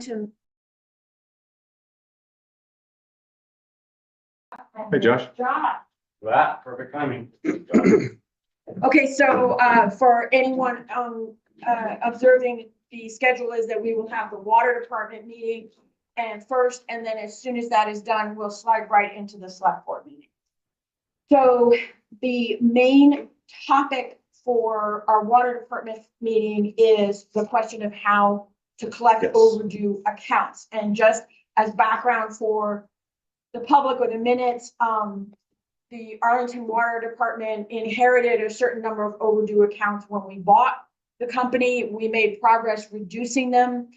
to. Hey, Josh. Josh. Wow, perfect timing. Okay, so for anyone observing, the schedule is that we will have the water department meeting and first, and then as soon as that is done, we'll slide right into the select board meeting. So the main topic for our water department meeting is the question of how to collect overdue accounts. And just as background for the public or the minutes, the Arlington Water Department inherited a certain number of overdue accounts when we bought the company. We made progress reducing them,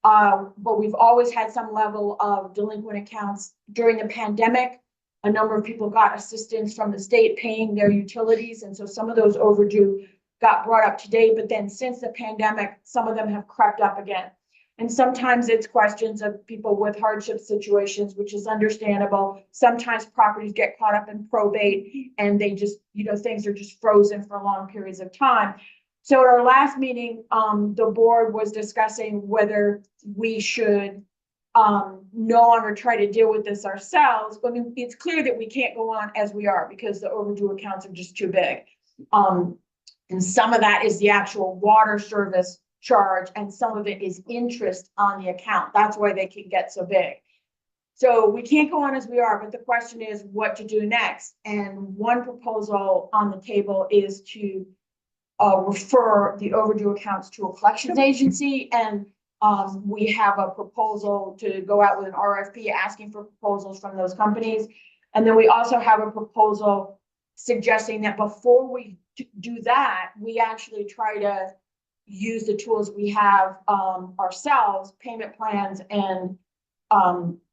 but we've always had some level of delinquent accounts. During the pandemic, a number of people got assistance from the state paying their utilities, and so some of those overdue got brought up to date, but then since the pandemic, some of them have crept up again. And sometimes it's questions of people with hardship situations, which is understandable. Sometimes properties get caught up in probate and they just, things are just frozen for long periods of time. So at our last meeting, the board was discussing whether we should no longer try to deal with this ourselves. I mean, it's clear that we can't go on as we are because the overdue accounts are just too big. And some of that is the actual water service charge, and some of it is interest on the account. That's why they can get so big. So we can't go on as we are, but the question is what to do next. And one proposal on the table is to refer the overdue accounts to a collections agency. And we have a proposal to go out with an RFP asking for proposals from those companies. And then we also have a proposal suggesting that before we do that, we actually try to use the tools we have ourselves, payment plans and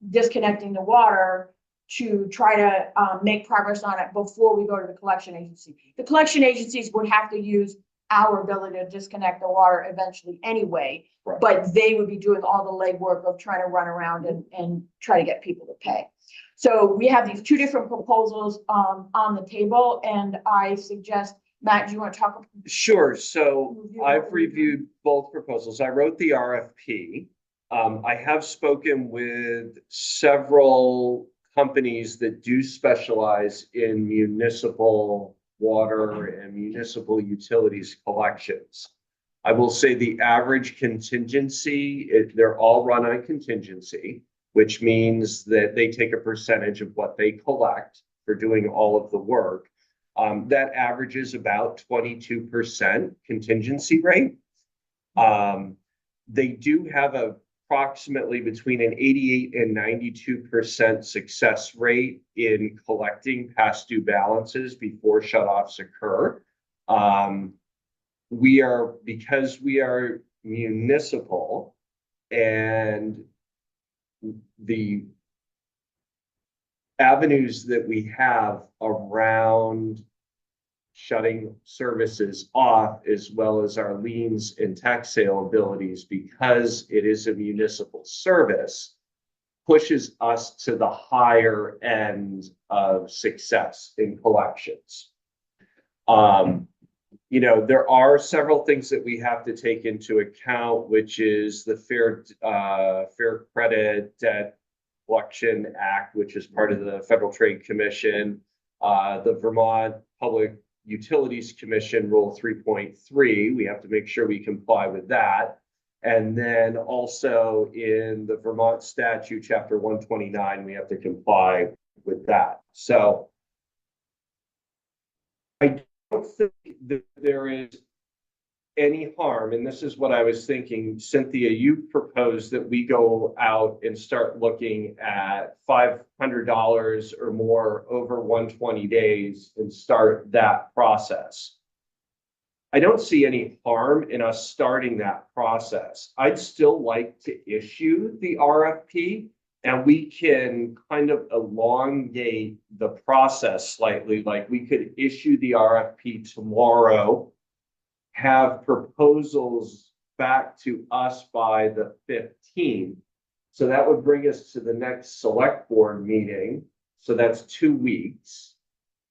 disconnecting the water, to try to make progress on it before we go to the collection agency. The collection agencies would have to use our ability to disconnect the water eventually anyway, right, but they would be doing all the legwork of trying to run around and try to get people to pay. So we have these two different proposals on the table, and I suggest, Matt, do you want to talk? Sure. So I've reviewed both proposals. I wrote the RFP. I have spoken with several companies that do specialize in municipal water and municipal utilities collections. I will say the average contingency, they're all run on contingency, which means that they take a percentage of what they collect for doing all of the work. That averages about 22% contingency rate. They do have approximately between an 88 and 92% success rate in collecting past due balances before shutoffs occur. Because we are municipal, and the avenues that we have around shutting services off, as well as our liens and tax sale abilities, because it is a municipal service, pushes us to the higher end of success in collections. There are several things that we have to take into account, which is the Fair Credit Debt Collection Act, which is part of the Federal Trade Commission, the Vermont Public Utilities Commission Rule 3.3. We have to make sure we comply with that. And then also in the Vermont statute, chapter 129, we have to comply with that. So I don't think that there is any harm, and this is what I was thinking. Cynthia, you proposed that we go out and start looking at $500 or more over 120 days and start that process. I don't see any harm in us starting that process. I'd still like to issue the RFP, and we can kind of elongate the process slightly. Like, we could issue the RFP tomorrow, have proposals back to us by the 15th. So that would bring us to the next select board meeting. So that's 2 weeks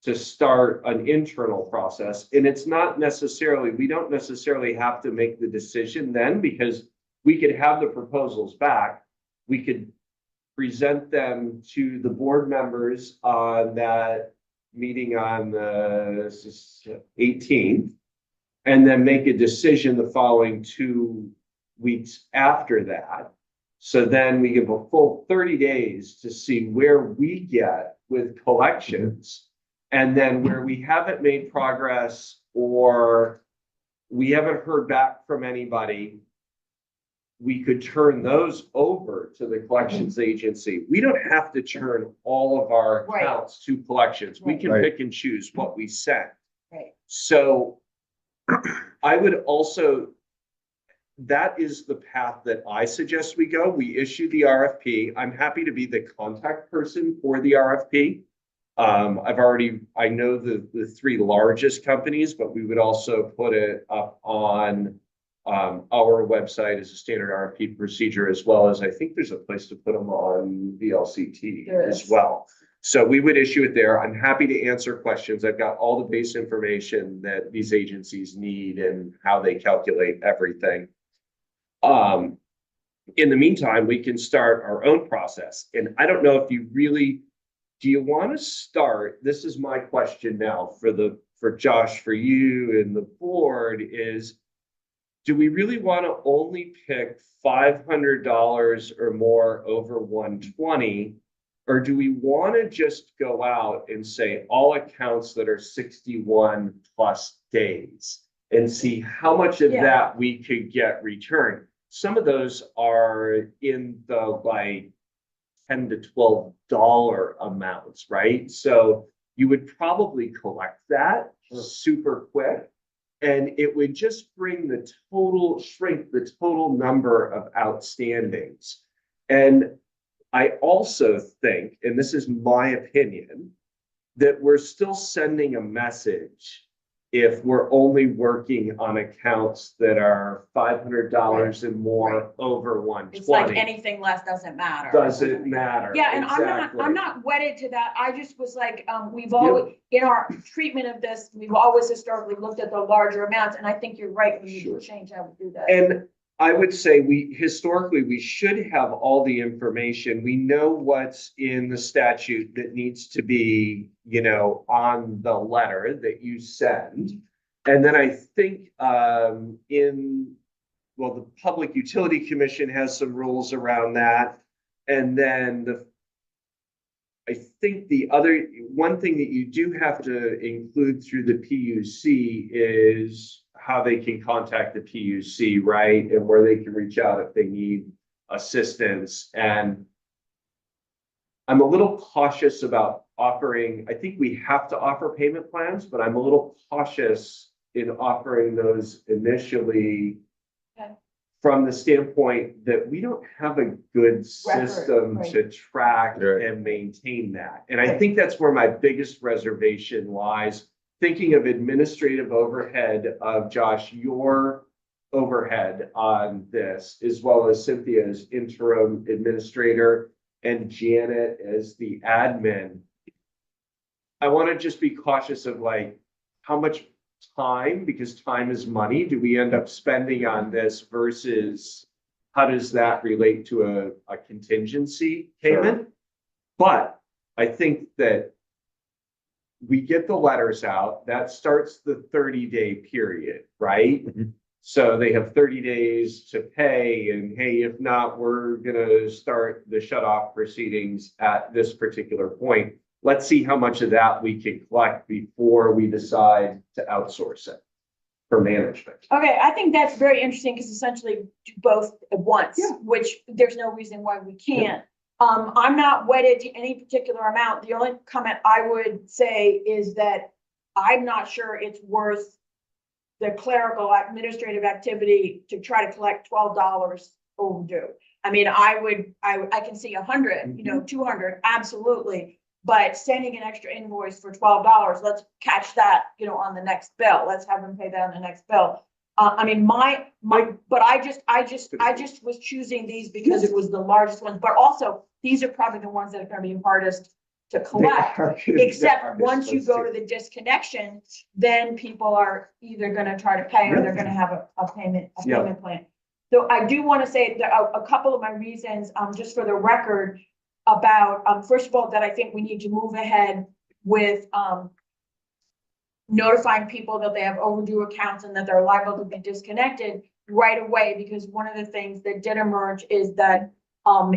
to start an internal process. And it's not necessarily, we don't necessarily have to make the decision then, because we could have the proposals back. We could present them to the board members on that meeting on the 18th, and then make a decision the following 2 weeks after that. So then we give a full 30 days to see where we get with collections. And then where we haven't made progress or we haven't heard back from anybody, we could turn those over to the collections agency. We don't have to turn all of our Right. accounts to collections. We can Right. pick and choose what we send. Right. So I would also, that is the path that I suggest we go. We issue the RFP. I'm happy to be the contact person for the RFP. I know the 3 largest companies, but we would also put it up on our website as a standard RFP procedure, as well as I think there's a place to put them on VLCT There as is. well. So we would issue it there. I'm happy to answer questions. I've got all the base information that these agencies need and how they calculate everything. In the meantime, we can start our own process. And I don't know if you really, do you want to start? This is my question now for Josh, for you and the board is, do we really want to only pick $500 or more over 120? Or do we want to just go out and say all accounts that are 61 plus days and see how much of Yeah. that we could get returned? Some of those are in the like $10 to $12 amounts, right? So you would probably collect that super quick. And it would just shrink the total number of outstandings. And I also think, and this is my opinion, that we're still sending a message if we're only working on accounts that are $500 and more Right. over 120. It's like anything less doesn't matter. Doesn't matter. Yeah, and Exactly. I'm not wedded to that. I just was like, we've always, in our treatment of this, we've always historically looked at the larger amounts, and I think you're right, we need Sure. to change how we do that. And I would say historically, we should have all the information. We know what's in the statute that needs to be, on the letter that you send. And then I think the Public Utility Commission has some rules around that. And then I think the other, one thing that you do have to include through the PUC is how they can contact the PUC, right? And where they can reach out if they need assistance. And I'm a little cautious about offering, I think we have to offer payment plans, but I'm a little cautious in offering those initially. Okay. From the standpoint that we don't have a good system right. to track Right. and maintain that. And I think that's where my biggest reservation lies. Thinking of administrative overhead of Josh, your overhead on this, as well as Cynthia's interim administrator and Janet as the admin. I want to just be cautious of like how much time, because time is money, do we end up spending on this versus how does that relate to a contingency payment? Sure. But I think that we get the letters out, that starts the 30-day period, right? Mm-hmm. So they have 30 days to pay, and hey, if not, we're gonna start the shut-off proceedings at this particular point. Let's see how much of that we can collect before we decide to outsource it for management. Okay, I think that's very interesting because essentially do both at once, Yeah. which there's no reason why we can't. I'm not wedded to any particular amount. The only comment I would say is that I'm not sure it's worth the clerical administrative activity to try to collect $12 overdue. I mean, I can see 100, 200, absolutely. But sending an extra invoice for $12, let's catch that, on the next bill. Let's have them pay that on the next bill. I mean, but I just was choosing these because it was the largest ones, but also these are probably the ones that are going to be hardest to collect. Except once you go to the disconnection, then people are either going to try to pay or they're going to have a payment plan. So I do want to say that a couple of my reasons, just for the record, about, first of all, that I think we need to move ahead with, notifying people that they have overdue accounts and that they're liable to be disconnected right away, because one of the things that did emerge is that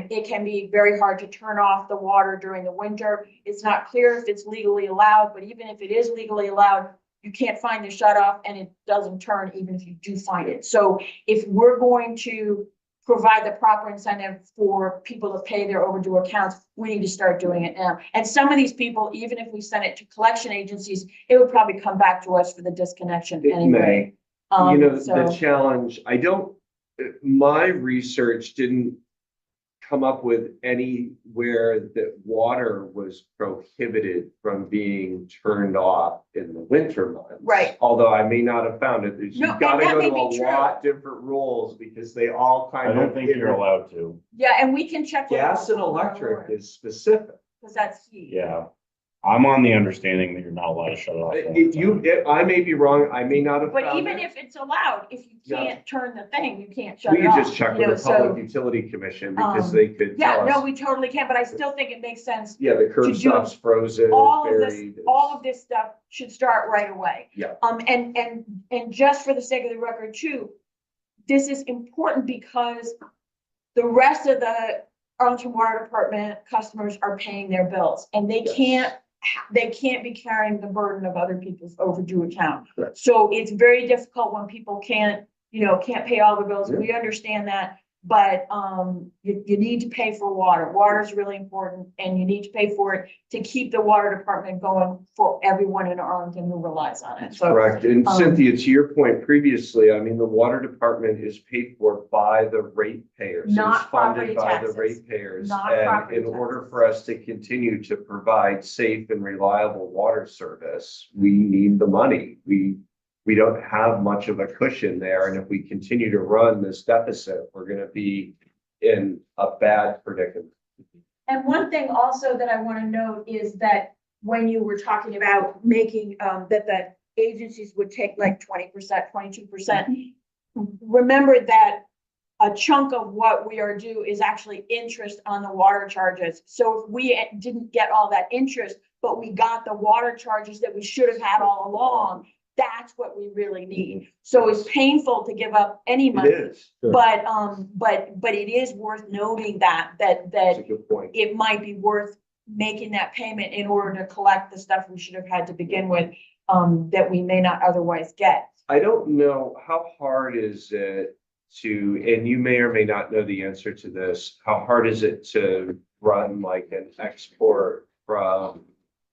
it can be very hard to turn off the water during the winter. It's not clear if it's legally allowed, but even if it is legally allowed, you can't find the shut off and it doesn't turn even if you do find it. So if we're going to provide the proper incentive for people to pay their overdue accounts, we need to start doing it now. And some of these people, even if we send it to collection agencies, it would probably come back to us for the disconnection It anyway. You know, So- the challenge, my research didn't come up with anywhere that water was prohibited from being turned off in the winter months. Right. Although I may not have found it. No, You've and got to that go may to be a true. lot different rules because they all I kind of. don't think you're allowed to. Yeah, and we can check. with Gas and our electric lawyer, is specific. because that's heat. Yeah. I'm on the understanding that you're not allowed to shut it off. all the time. I may be wrong. I may not have But found even it. if it's allowed, if you Yeah. can't turn the thing, you can't shut We it could off. just check you know, with the Public Utility Commission because they could Yeah, tell no, us. we totally can, but I still think it makes sense. Yeah, the curb to do stop's frozen, All of this, buried. all of this stuff should start right away. Yeah. And just for the sake of the record too, this is important because the rest of the Arlington Water Department customers are paying their bills and Yes. they can't be carrying the burden of other people's overdue account. Correct. So it's very difficult when people can't pay all the bills. Yeah. We understand that. But you need to pay for water. Water is really important and you need to pay for it to keep the water department going for everyone in Arlington who relies on it. So Correct. And Cynthia, to your point previously, I mean, the water department is paid for by the ratepayers. Not It's funded property by the taxes. ratepayers. Not And property in order taxes. for us to continue to provide safe and reliable water service, we need the money. We don't have much of a cushion there. And if we continue to run this deficit, we're going to be in a bad predicament. And one thing also that I want to note is that when you were talking about making, that the agencies would take like 20%, 22%, remember that a chunk of what we are due is actually interest on the water charges. So if we didn't get all that interest, but we got the water charges that we should have had all along, that's what we really need. So it's painful to give up any It money. is. But it is worth noting that That's a good point. it might be worth making that payment in order to collect the stuff we should have had to begin with, that we may not otherwise get. I don't know, how hard is it to, and you may or may not know the answer to this, how hard is it to run like an export from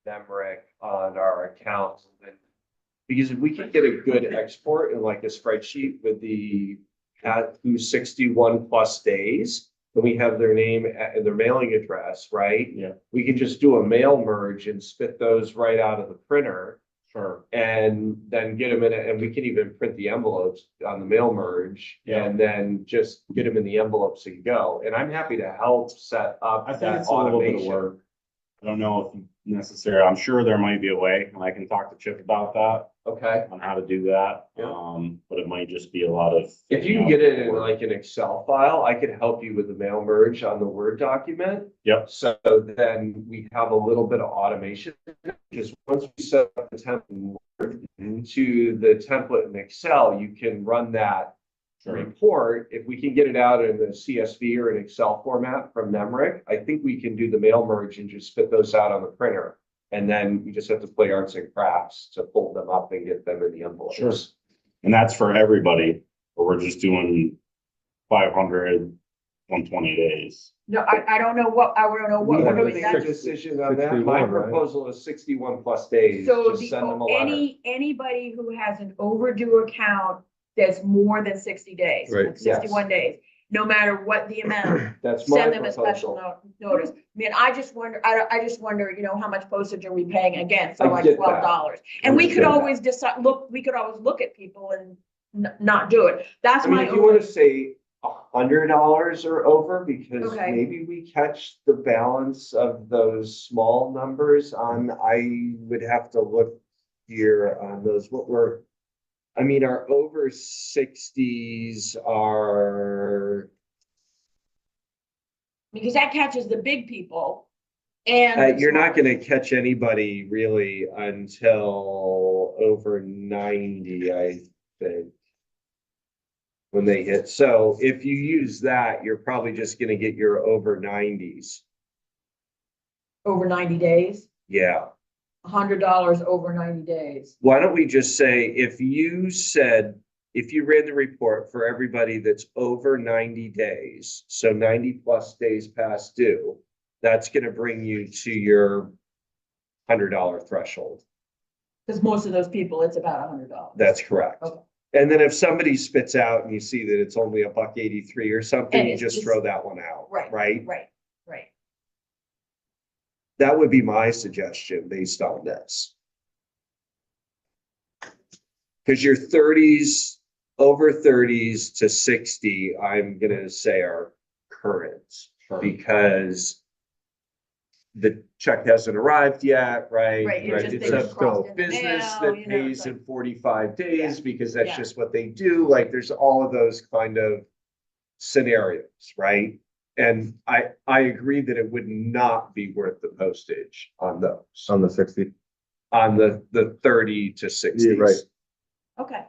Nemrick on our accounts? Because if we could get a good export in like a spreadsheet with the through 61 plus days, and we have their name and their mailing address, right? Yeah. We can just do a mail merge and spit those right out of the printer. Sure. And then get them in it, and we can even print the envelopes on the mail merge. Yeah. And then just get them in the envelopes and go. And I'm happy to help set up I think that it's a little bit of automation. work. I don't know if necessarily, I'm sure there might be a way, and I can talk to Chip about that, Okay, on how to do that. Yeah. But it might just be a lot of. if you can get it in like an Excel file, I could help you with the mail merge on the Word document. Yep. So then we have a little bit of automation, because once we set up the template in Word to the template in Excel, you can run that Sure. report. If we can get it out in a CSV or an Excel format from Nemrick, I think we can do the mail merge and just spit those out on the printer. And then you just have to play arts and crafts to pull them up and get them in the envelopes. Sure. And that's for everybody, or we're just doing 500, 120 days. No, I don't know what We we're haven't doing. made a That's- decision on that. My 61, right? proposal is 61 plus days. So Just send them a letter. anybody who has an overdue account that's more than 60 days, Right. like 61 days, no matter what the amount, That's my send them a special proposal. notice. I mean, I just wonder, I just wonder, how much postage are we paying again for I like get that. $12? And we could Understand that. always decide, we could always look at people and not do it. That's I mean, my if you want only, to say $100 or over, because Okay. maybe we catch the balance of those small numbers on, I would have to look here on those, what were, I mean, our over 60s are, Because that catches the big people and. you're not gonna catch anybody really until over 90, I think. When they hit, so if you use that, you're probably just gonna get your over 90s. Over 90 days, Yeah. $100 over 90 days. Why don't we just say, if you said, if you ran the report for everybody that's over 90 days, so 90 plus days past due, that's gonna bring you to your $100 threshold. Because most of those people, it's about $100. That's correct. Okay. And then if somebody spits out and you see that it's only $1.83 or something, And you it's just just- throw that one out. Right. Right? Right. That would be my suggestion based on this. Because your 30s, over 30s to 60, I'm gonna say are current, because the check hasn't arrived yet, right? Right, you're just- It's they a just crossed in the business mail, that you know, pays it's in like- 45 days Yeah. because that's Yeah. just what they do. Like, there's all of those kind of scenarios, right? And I agree that it would not be worth the postage on those, On the 60. on the 30 to 60s. Yeah, right. Okay.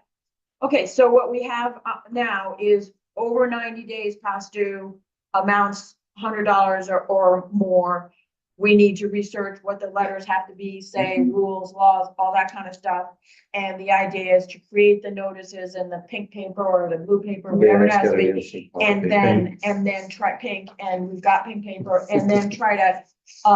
Okay, so what we have now is over 90 days past due, amounts $100 or more. We need to research what the letters have to be, say, rules, laws, all that kind of stuff. And the idea is to create the notices in the pink paper or the blue paper, whatever it has to be. And then try pink, and we've got pink paper, and then try to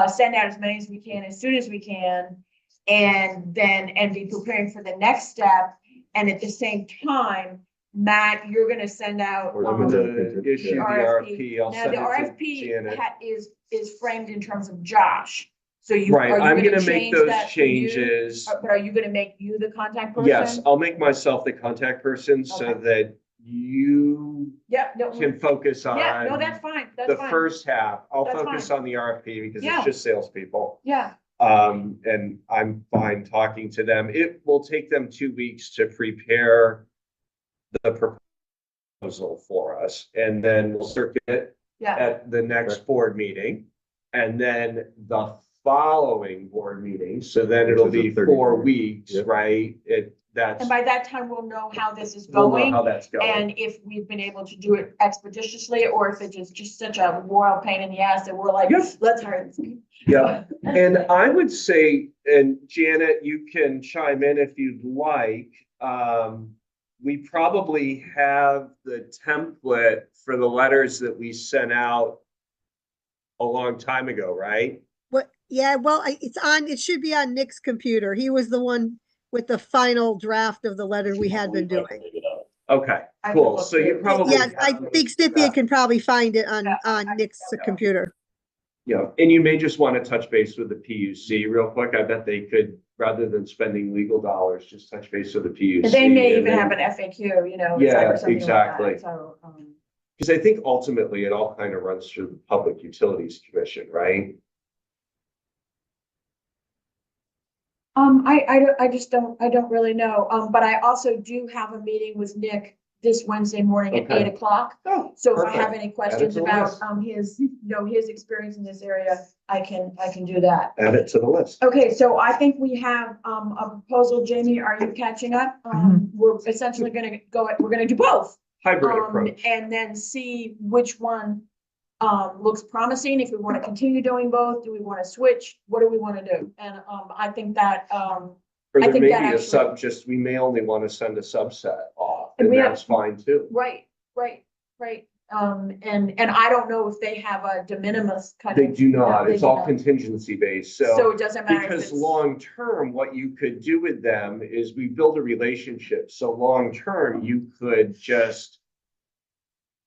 send out as many as we can, as soon as we can. And be preparing for the next step. And at the same time, Matt, you're gonna send out. I'm gonna issue the RFP. I'll Now, send the it to RFP Janet. is framed in terms of Josh. So you. Right, are you I'm gonna make change those that for you? changes. But are you gonna make you the contact person? Yes, I'll make myself the contact person so Okay. that you Yep, no, can focus on. yeah, no, that's fine, that's The fine. first half. I'll That's focus on the RFP because Yeah. it's just salespeople. Yeah, And I'm fine talking to them. It will take them 2 weeks to prepare the proposal for us, and then we'll circulate it yeah, at the next board meeting. And then the following board meeting, so then Which it'll is the be 30 4 days. weeks, Yep. right? That's, and by that time, we'll know how this is we'll know going. how that's going. And if we've been able to do it expeditiously, or if it is just such a royal pain in the ass that we're like, Yes. let's hire this. people. Yeah, and I would say, and Janet, you can chime in if you'd like. We probably have the template for the letters that we sent out a long time ago, right? What, yeah, well, it should be on Nick's computer. He was the one with the final draft of the letter we had been doing. Okay, I can cool. look So you too. probably. Yeah, I have think Cynthia can probably find it Yeah, on Nick's computer. Yeah, and you may just want to touch base with the PUC real quick. I bet they could, rather than spending legal dollars, just touch base with the PUC. And they may and even then- have an FAQ, you know. Yeah, or something like that. exactly. So, Because I think ultimately it all kind of runs through the Public Utilities Commission, right? I just don't really know. But I also do have a meeting with Nick this Wednesday morning at Okay. 8 o'clock. Oh, So if I have perfect. any questions to the about, list. his experience in this area, I can do that. Add it to the list. Okay, so I think we have, a proposal. Jamie, are you catching up? We're essentially we're gonna do both. Hybrid approach. And then see which one, looks promising. If we want to continue doing both, do we want to switch? What do we want to do? And, I think that, Or I there think may that be a actually- just, we may only want to send a subset off, And and we have- that's fine too. right. And I don't know if they have a de minimis kind They of. do not, they it's do all not. contingency based, So it doesn't matter if because it's. long-term, what you could do with them is we build a relationship. So long-term, you could just,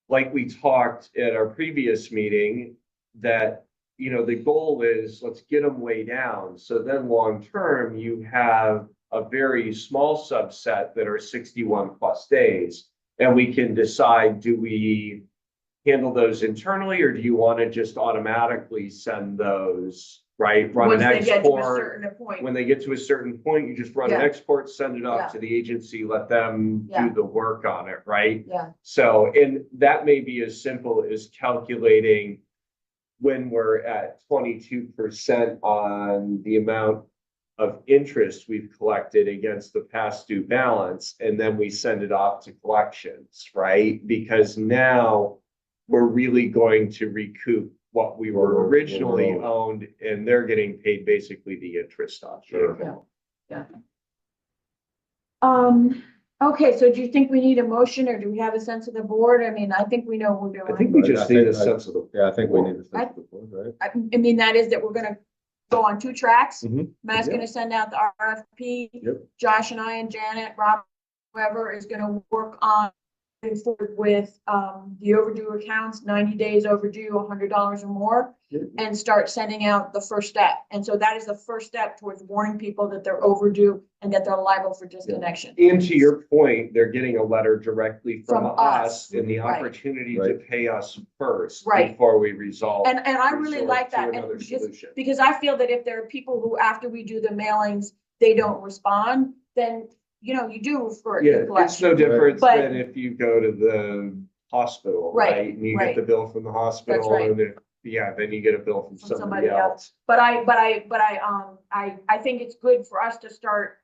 like we talked at our previous meeting, that, the goal is let's get them way down. So then long-term, you have a very small subset that are 61 plus days. And we can decide, do we handle those internally, or do you want to just automatically send those right? Run Once an they get to a export. certain point. When they get to a certain point, you just run an Yeah. export, send it Yeah. off to the agency, let them Yeah. do the work on it, right? Yeah, So, and that may be as simple as calculating when we're at 22% on the amount of interest we've collected against the past due balance, and then we send it off to collections, right? Because now we're really going to recoup what we were originally owned, and they're getting paid basically the interest on. Sure. okay, so do you think we need a motion or do we have a sense of the board? I mean, I think we know what we're I doing. think we just need a sense of the. Yeah, I think we need to think of the board, right? I mean, that is that we're gonna go on 2 tracks. Mhm. Matt's Yeah. gonna send out the RFP. Yep. Josh and I and Janet, Rob, whoever is gonna work on moving forward with the overdue accounts, 90 days overdue, $100 or more, Yep. and start sending out the first step. And so that is the first step towards warning people that they're overdue and that they're liable for disconnection. And to your point, they're getting a letter directly from From us us, and the right. opportunity to Right. pay us first. Right. Before we resolve. And I really resort like to that, another and just solution. because I feel that if there are people who, after we do the mailings, they don't respond, then, you know, you do refer Yeah, to it's collection. no different But- than if you go to the hospital, Right, right? And you right. get the bill from the hospital right. and then you get a bill from somebody else. But I think it's good for us to start,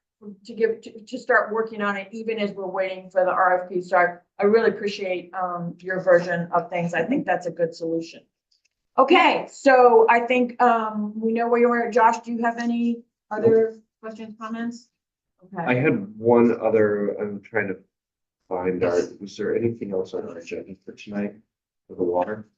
to start working on it, even as we're waiting for the RFP start. I really appreciate, your version of things. I think that's a good solution. Okay, so I think, we know where you are. Josh, do you have any other questions, comments? I Okay, had one other, I'm trying to find our, was there anything else on our agenda for tonight for the water?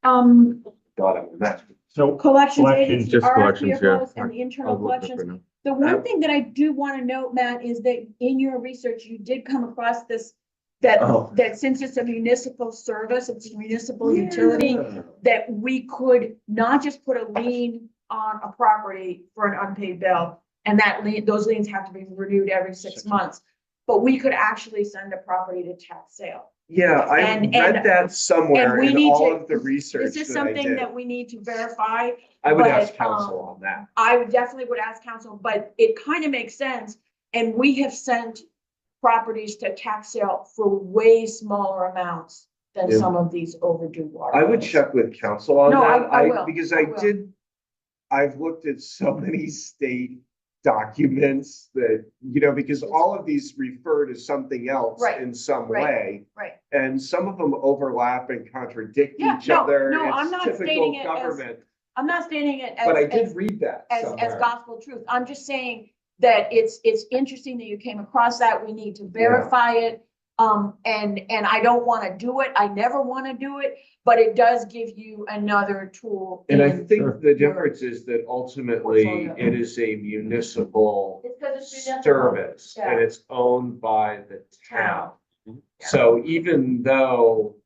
um, God, I'm a mess. So collections Collections, agency, just collections, yeah. RFP and the internal I'll look up collections. right now. The one thing that I do want to note, Matt, is that in your research, you did come across this, that, Oh. that since it's a municipal service, it's a municipal utility, that we could not just put a lien on a property for an unpaid bill, and that lien, those liens have to be renewed every 6 months. But we could actually send a property to tax sale. Yeah, I And- read that somewhere and we in need all to- of the research This is that I something did. that we need to verify. I would but, ask counsel on that. I definitely would ask counsel, but it kind of makes sense. And we have sent properties to tax sale for way smaller amounts than Yeah. some of these overdue water. I would bills. check with counsel on No, that. I will. Because I I will. did, I've looked at so many state documents that, you know, because all of these refer to something else Right, in some right. way. Right. And some of them overlap and contradict Yeah, each no, other. no, I'm It's not typical stating it as- government. I'm not stating it But I as, did read that as somewhere. gospel truth. I'm just saying that it's interesting that you came across that. We need to verify it. And I don't want to do it. I never want to do it, but it does give you another tool. And I in- think Sure. the difference is that ultimately Portfolio. it is a municipal It's because it's municipal. service and Yeah. it's owned by the town. Yeah. So even though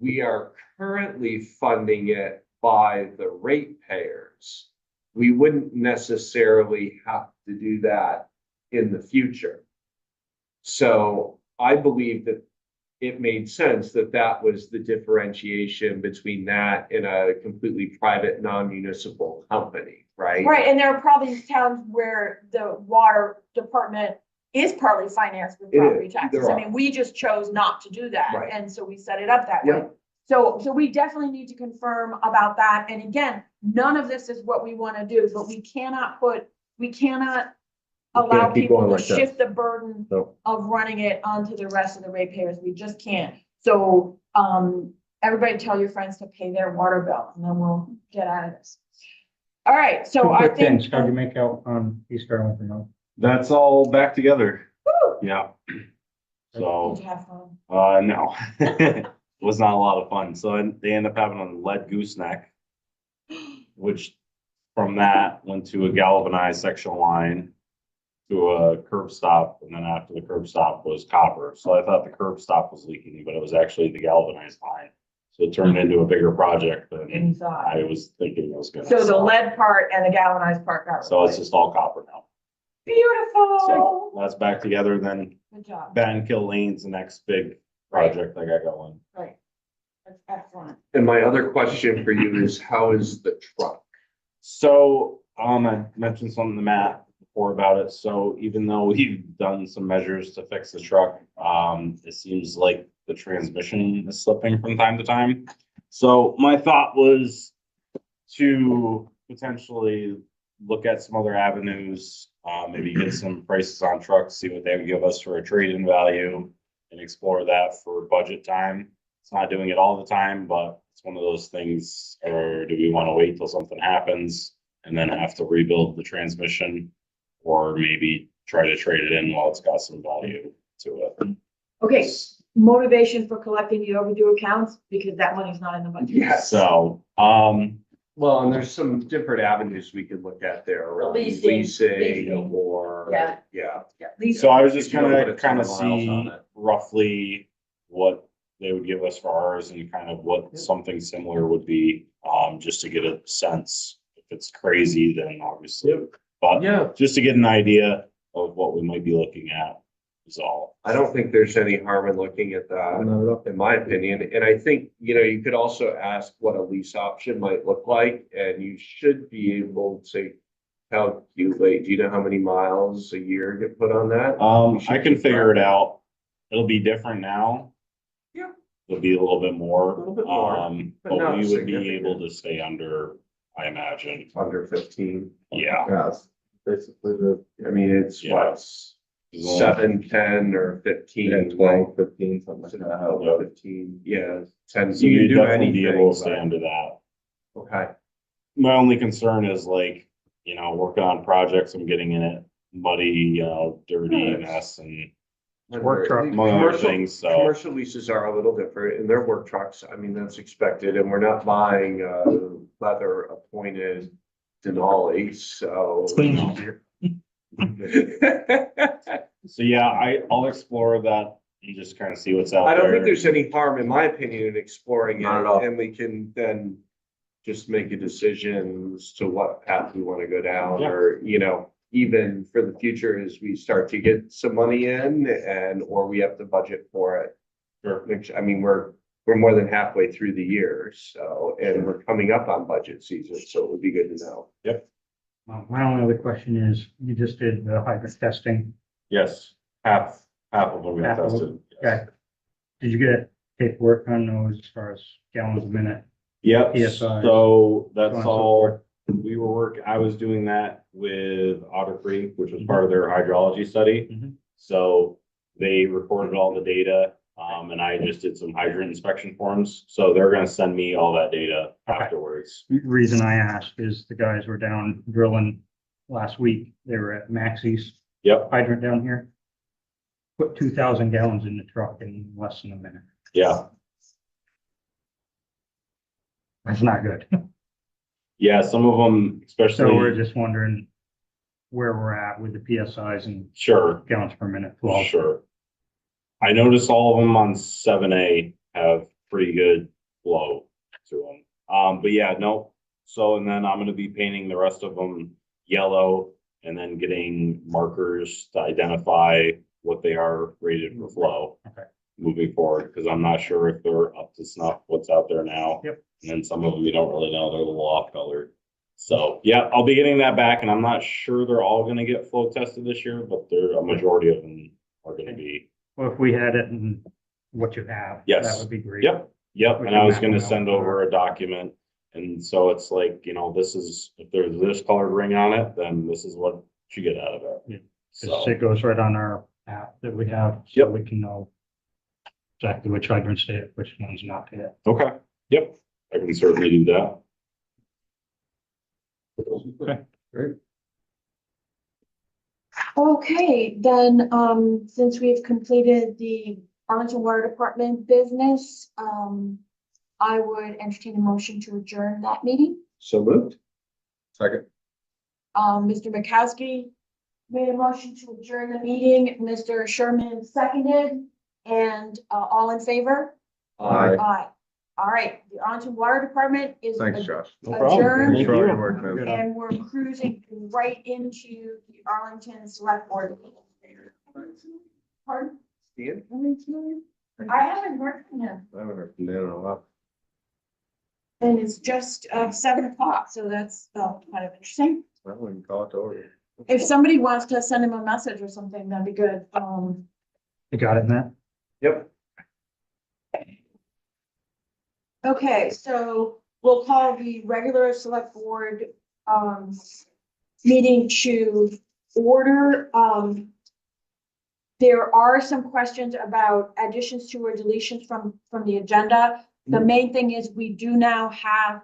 we are currently funding it by the ratepayers, we wouldn't necessarily have to do that in the future. So I believe that it made sense that that was the differentiation between that and a completely private, non-municipal company, right? Right, and there are probably towns where the water department is partly financed with It is. property taxes. There I are. mean, we just chose not to do that, Right. and so we set it up that way. Yep. So we definitely need to confirm about that, and again, none of this is what we wanna do, but we cannot allow can't keep people going to like that. shift the burden No. of running it onto the rest of the ratepayers. We just can't. So, everybody tell your friends to pay their water bill, and then we'll get out of this. All right, so Two I quick things. think. How'd you make out on East Arlington Road? that's all back together. Woo! Yeah. So, Did you have fun? no, it was not a lot of fun. So they end up having a lead gooseneck, which from that went to a galvanized section line to a curb stop, and then after the curb stop was copper. So I thought the curb stop was leaking, but it was actually the galvanized line. So it turned into a bigger project And than you thought. I was thinking it was gonna. So the So- lead part and the galvanized part got So it's replaced. just all copper now. Beautiful. So that's back together. Then Good job. Van Kill Lane's the next big project I got going. Right. That's excellent. And my other question for you is, how is the truck? So, I mentioned something to Matt before about it. So even though we've done some measures to fix the truck, it seems like the transmission is slipping from time to time. So my thought was to potentially look at some other avenues, maybe get some prices on trucks, see what they would give us for a trade-in value and explore that for budget time. It's not doing it all the time, but it's one of those things, or do we want to wait till something happens and then have to rebuild the transmission? Or maybe try to trade it in while it's got some value to it. Okay, motivation for collecting the overdue accounts, because that money's not in the budget. Yes. So, Well, and there's some different avenues we could look at there, around Leasing. leasing or, Yeah. yeah. Yeah, these, so I was just If you don't gonna put a ton kind of of miles on see it. roughly what they would give us for ours and kind of what something similar would be, just to get a sense. If it's crazy, then obviously, but Yeah, just to get an idea of what we might be looking at is all. I don't think there's any harm in looking at that, Not at all. in my opinion. And I think, you could also ask what a lease option might look like, and you should be able to calculate, do you know how many miles a year get put on that? I can figure it out. It'll be different now. Yeah. It'll be a little bit more. A little bit more, but But not we would be able significant. to stay under, I imagine. Under 15. Yeah. Yeah, it's basically the, I mean, it's Yeah. what, 7, 10, or 15. yeah, 12, 15, something like that. 12, 15, yeah, 10. So You can you'd do definitely be able to anything, stay but- under that. Okay, My only concern is like, working on projects, I'm getting in it muddy, dirty Yes. mess and Work truck. among other Commercial- things, so. Commercial leases are a little different, and they're work trucks. I mean, that's expected, and we're not buying leather appointed Denali, so. Clean easier. So yeah, I'll explore that and just kind of see what's out I there. don't think there's any harm, in my opinion, in exploring Not at it, all. and we can then just make a decision as to what path we want to go down, Yeah. or, even for the future as we start to get some money in, or we have to budget for it. Sure. Which, I mean, we're more than halfway through the year, so, and we're coming up on budget season, so it would be good to know. My only other question is, you just did the hydrant testing. Yes, half of them got Half of tested. Okay. Did you get paperwork on those as far as gallons a minute? Yep, PSI, so so that's on and so all, I was doing that with Otter Creek, which was part of their hydrology study. Mhm. So they recorded all the data, and I just did some hydrant inspection forms, so they're gonna send me all that data Okay. afterwards. Reason I ask is the guys were down drilling last week. They were at Maxie's Yep, hydrant down here. Put 2,000 gallons in the truck in less than a minute. yeah, That's not good. yeah, some of them, So we're especially, just wondering where we're at with the PSIs and sure, gallons per minute flow. sure. I noticed all of them on 7A have pretty good flow to them. But yeah, no. So, and then I'm gonna be painting the rest of them yellow and then getting markers to identify what they are rated for flow. Okay. Moving forward, because I'm not sure if they're up to snuff what's out there now. Yep. And then some of them you don't really know, they're a little off colored. So, yeah, I'll be getting that back and I'm not sure they're all gonna get flow tested this year, but a majority of them are gonna be. Well, if we had it and what you have, Yes. that would be great. Yep, yep, We and can I was map gonna them out send better. over a document. And so it's like, this is, if there's this colored ring on it, then this is what you get out of Yeah. it. 'Cause So, it goes right on our app that we have, so Yep. we can know exactly which hydrants to hit, which ones not to hit. okay, yep, I can certainly do that. Great. okay, then, since we've completed the Arlington Water Department business, I would entertain a motion to adjourn that meeting. So moved. Second. Mr. McCaskey made a motion to adjourn the meeting, Mr. Sherman seconded, and, all in favor? Aye. Aye. All right, the Arlington Water Department is Thanks, Josh. No problem. adjourned, Thank Thanks for all you. your work, man. and we're cruising right into the Arlington Select Board. Pardon? Ian? I haven't heard from him. I haven't heard from Dan in a while. And it's just 7 o'clock, so that's kind of interesting. I wouldn't call it to order. If somebody wants to send him a message or something, that'd be good. You got it, Matt? Yep. Okay, so we'll call the regular select board meeting to order. There are some questions about additions to or deletions from the agenda. The main thing is we do now have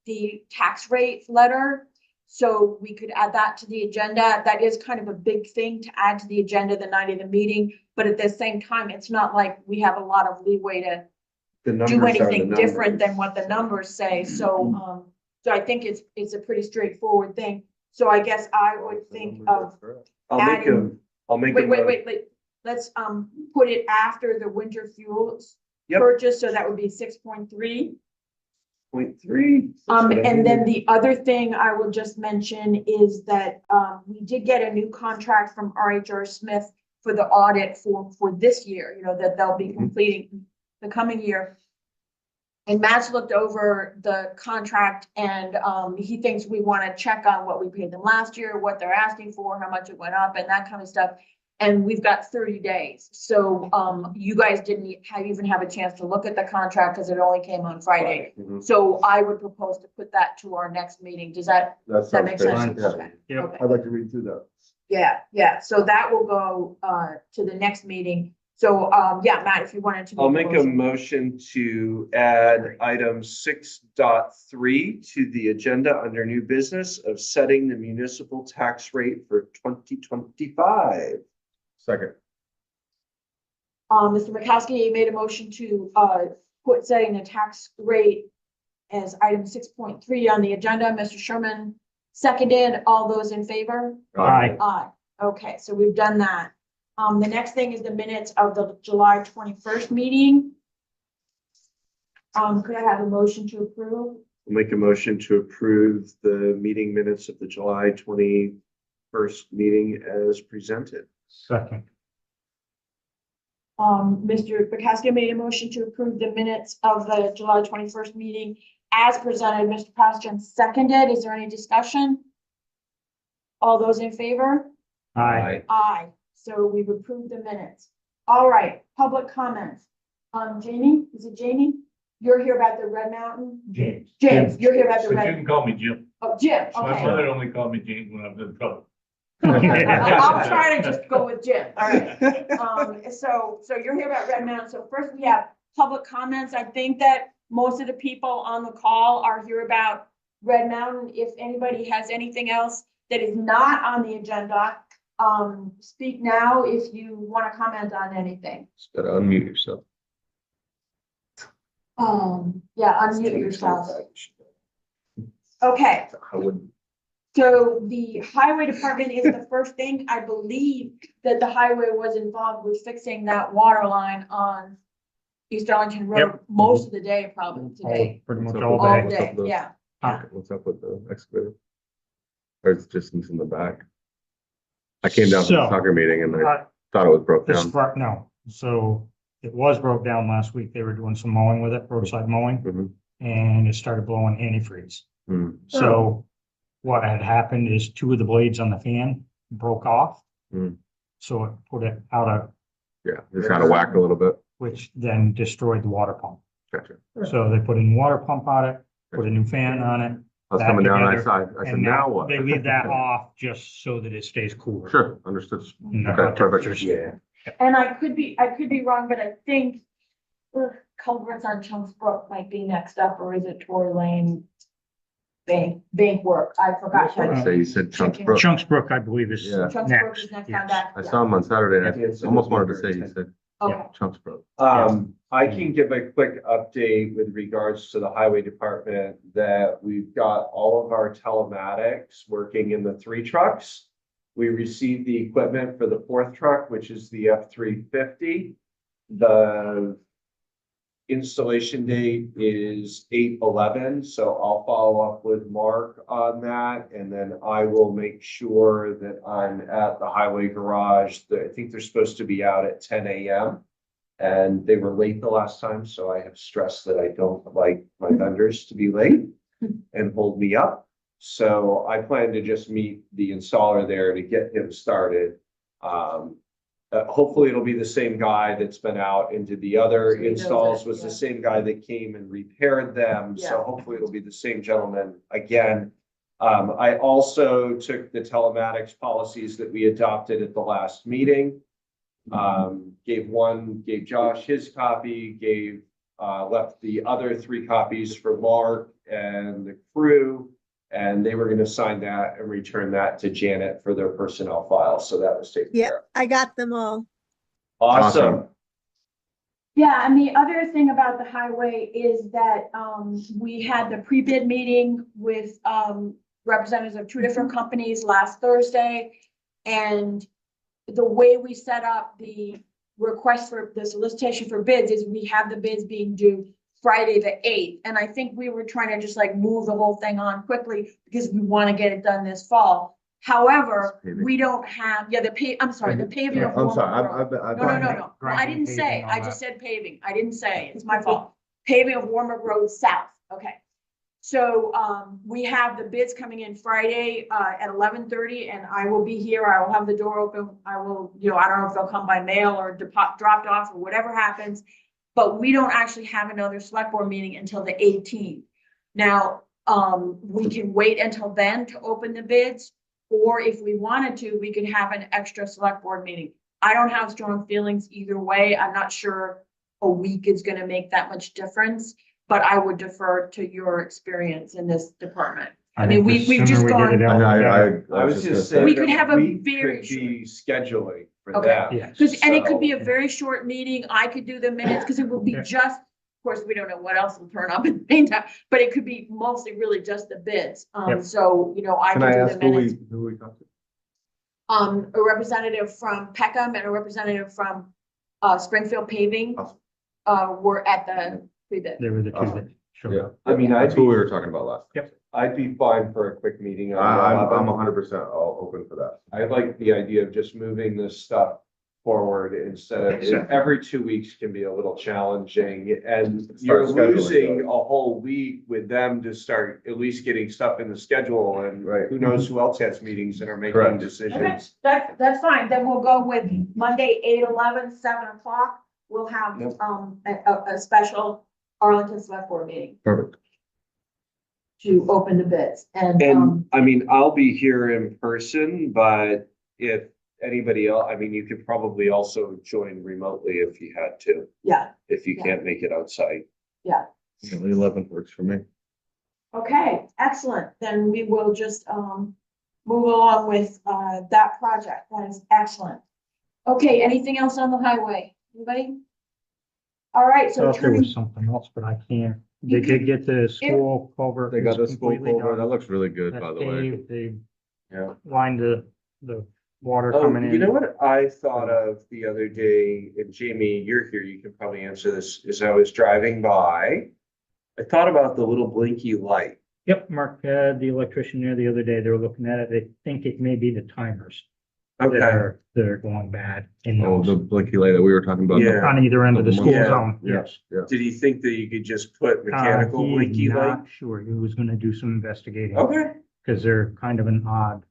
the tax rate letter. So we could add that to the agenda. That is kind of a big thing to add to the agenda the night of the meeting. But at the same time, it's not like we have a lot of leeway to The numbers do are the anything different than numbers. what the numbers say. So, so I think it's a pretty straightforward thing. So I guess I would think of, I'll make a, adding- I'll make a. wait. Let's, put it after the winter fuels Yep. purchase. So that would be 6.3. 0.3. And then the other thing I will just mention is that, we did get a new contract from RHR Smith for the audit for this year, that they'll be completing the coming year. And Matt's looked over the contract and, he thinks we want to check on what we paid them last year, what they're asking for, how much it went up and that kind of stuff. And we've got 30 days. So, you guys didn't even have a chance to look at the contract because it only came on Friday. Mhm. So I would propose to put that to our next meeting. Does that That make sounds sense? good. Okay. Yeah. Yep. Okay. I'd like to read through that. Yeah. So that will go, to the next meeting. So, Matt, if you wanted to. I'll make a motion to add item 6.3 to the agenda under new business of setting the municipal tax rate for 2025. Second. Mr. McCaskey made a motion to, put setting the tax rate as item 6.3 on the agenda. Mr. Sherman seconded. All those in favor? Aye. Aye. Okay, so we've done that. The next thing is the minutes of the July 21st meeting. Could I have a motion to approve? I'll make a motion to approve the meeting minutes of the July 21st meeting as presented. Second. Mr. McCaskey made a motion to approve the minutes of the July 21st meeting as presented. Mr. Pasterson seconded. Is there any discussion? All those in favor? Aye. Aye. So we've approved the minutes. All right, public comments. Jamie, is it Jamie? You're here about the Red Mountain? James. James, you're here about the But you Red, can call me Jim. oh, Jim, My okay. mother only called me James when I was in trouble. I'll try to just go with Jim. All right. So you're here about Red Mountain. So first we have public comments. I think that most of the people on the call are here about Red Mountain. If anybody has anything else that is not on the agenda, speak now if you want to comment on anything. Just gotta unmute yourself. Yeah, unmute yourself. Okay. I wouldn't. So the highway department is the first thing. I believe that the highway was involved with fixing that water line on East Arlington Road Yep. most of the day, probably today. Pretty much All all All day. day, the- yeah. What's up with the excavator? Or it's just in the back? I came down from the So, soccer meeting and I Uh, thought it was broke This, down. no, so it was broke down last week. They were doing some mowing with it, roadside mowing, Mhm. and it started blowing antifreeze. Hmm. So what had happened is two of the blades on the fan broke off. Hmm. So it put it out of, Yeah, just kind of whacked a little bit. which then destroyed the water pump. Gotcha. So they put a new water pump on it, put a new fan on it. I was Back coming down, I together, said, And now what? they leave that off just so that it stays cooler. Sure, understood. And the Okay, hot perfect. temperatures. Yeah. And I could be wrong, but I think culverts on Chunks Brook might be next up, or is it Tory Lane? Bank work. I forgot. I want to say you said Chunks Brook. Chunks Brook, I believe, is Yeah. Chunks Brook is next. next on Yes. that. I saw him on Saturday and Yeah. I almost wanted to say you said Okay. Chunks Brook. I can give a quick update with regards to the highway department that we've got all of our telematics working in the 3 trucks. We received the equipment for the 4th truck, which is the F-350. The installation date is 8/11, so I'll follow up with Mark on that, and then I will make sure that I'm at the highway garage. I think they're supposed to be out at 10 a.m. And they were late the last time, so I have stressed that I don't like my vendors to be late and hold me up. So I plan to just meet the installer there to get him started. Hopefully it'll be the same guy that's been out and did the other So he knows installs, it, was the yeah. same guy that came and repaired them. So Yeah. hopefully it'll be the same gentleman again. I also took the telematics policies that we adopted at the last meeting. Gave Josh his copy, left the other 3 copies for Mark and the crew. And they were gonna sign that and return that to Janet for their personnel file. So that was taken Yeah, care of. I got them all. Awesome. Yeah, and the other thing about the highway is that, we had the pre-bid meeting with, representatives of 2 different companies last Thursday. And the way we set up the request for the solicitation for bids is we have the bids being due Friday the 8th. And I think we were trying to just like move the whole thing on quickly because we want to get it done this fall. However, we don't have, the paving of I'm sorry, Warmer Road. I've. No, I didn't say, I just said paving. I didn't say, it's my fault. Paving of Warmer Road South, okay. So, we have the bids coming in Friday, at 11:30 and I will be here. I will have the door open. I will, I don't know if they'll come by mail or dropped off or whatever happens. But we don't actually have another select board meeting until the 18th. Now, we can wait until then to open the bids. Or if we wanted to, we could have an extra select board meeting. I don't have strong feelings either way. I'm not sure a week is gonna make that much difference, but I would defer to your experience in this department. I mean, think the we've just sooner we get it gone, out, the better. I was just gonna saying. We could have a we very could be scheduling for Okay. that. Yes. because, and it could be So- a very short meeting. I could do the minutes, because it will be Yeah. just, of course, we don't know what else will turn up in the meantime, but it could be mostly really just the bids. Yep. So, I Can can I do ask the minutes. who we talked to? A representative from Peckham and a representative from Springfield Paving Awesome. were at the pre-bid. They were the 2 that Awesome. showed Yeah, up. I mean, that's who we were talking about last. I'd be fine for a quick meeting. on I'm 11. 100% all open for that. I like the idea of just moving this stuff forward instead of, Exactly. every 2 weeks can be a little challenging. And Start you're scheduling, losing though. a whole week with them to start at least getting stuff in the schedule. And Right. who knows who else has meetings and are making Correct. Okay, decisions. that's fine. Then we'll go with Monday, 8/11, 7 o'clock. We'll have, Yep. a special Arlington Select Board meeting Perfect. to open the bids. And, And I mean, I'll be here in person, but if anybody else, I mean, you could probably also join remotely if you had to, yeah, if you Yeah. can't make it on site. yeah. The 11th works for me. Okay, excellent. Then we will just, move along with, that project. That is excellent. Okay, anything else on the highway? Anybody? All right, so Thought there turning, was something else, but I can't. You They did get the school culvert. They got is the school completely over. That done. looks really good, That's by the way. paved. They Yeah. lined the water Oh, coming in. you know what I thought of the other day, and Jamie, you're here, you can probably answer this, as I was driving by. I thought about the little blinky light. Yep, Mark had the electrician there the other day. They were looking at it. They think it may be the timers that Okay, are going bad in Oh, the those. blinky light that we were talking about. Yeah. On either end of the school Yeah. zone, Yeah. yes. Yeah. did he think that you could just put mechanical He's blinky light? not sure. He was gonna do some investigating. Okay, Because they're kind of an odd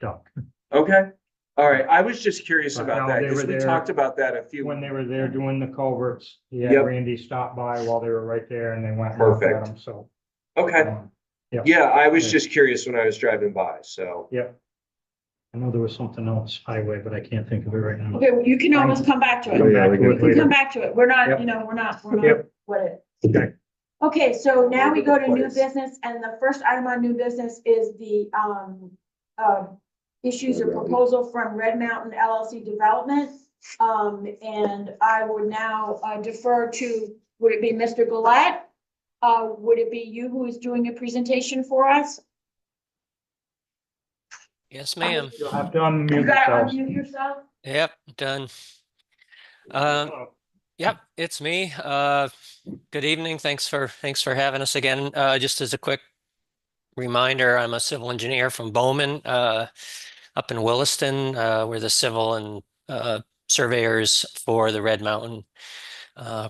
duck. okay, all right, I was just curious But about no, that, they because were we there talked about that a few. When they were there doing the culverts, he had Yep. Randy stop by while they were right there and they went and looked at Perfect. them, so. Okay, Yeah. yeah, I was Yeah. just curious when I was driving by, so. Yep. I know there was something else highway, but I can't think of it right now. okay, well, you can always come back to Oh, it. yeah, we Back to can- it We can later. come back to it. We're not, Yep. we're not Yep. what it. Okay. Okay, so now we go to new Place. business, and the first item on new business is the, issues or proposal from Red Mountain LLC Development. And I would now defer to, would it be Mr. Gillette? Would it be you who is doing a presentation for us? Yes, ma'am. You'll have to unmute You gotta yourselves. unmute yourself. Yep, done. Yep, it's me. Good evening. Thanks for having us again. Just as a quick reminder, I'm a civil engineer from Bowman, up in Williston. We're the civil and surveyors for the Red Mountain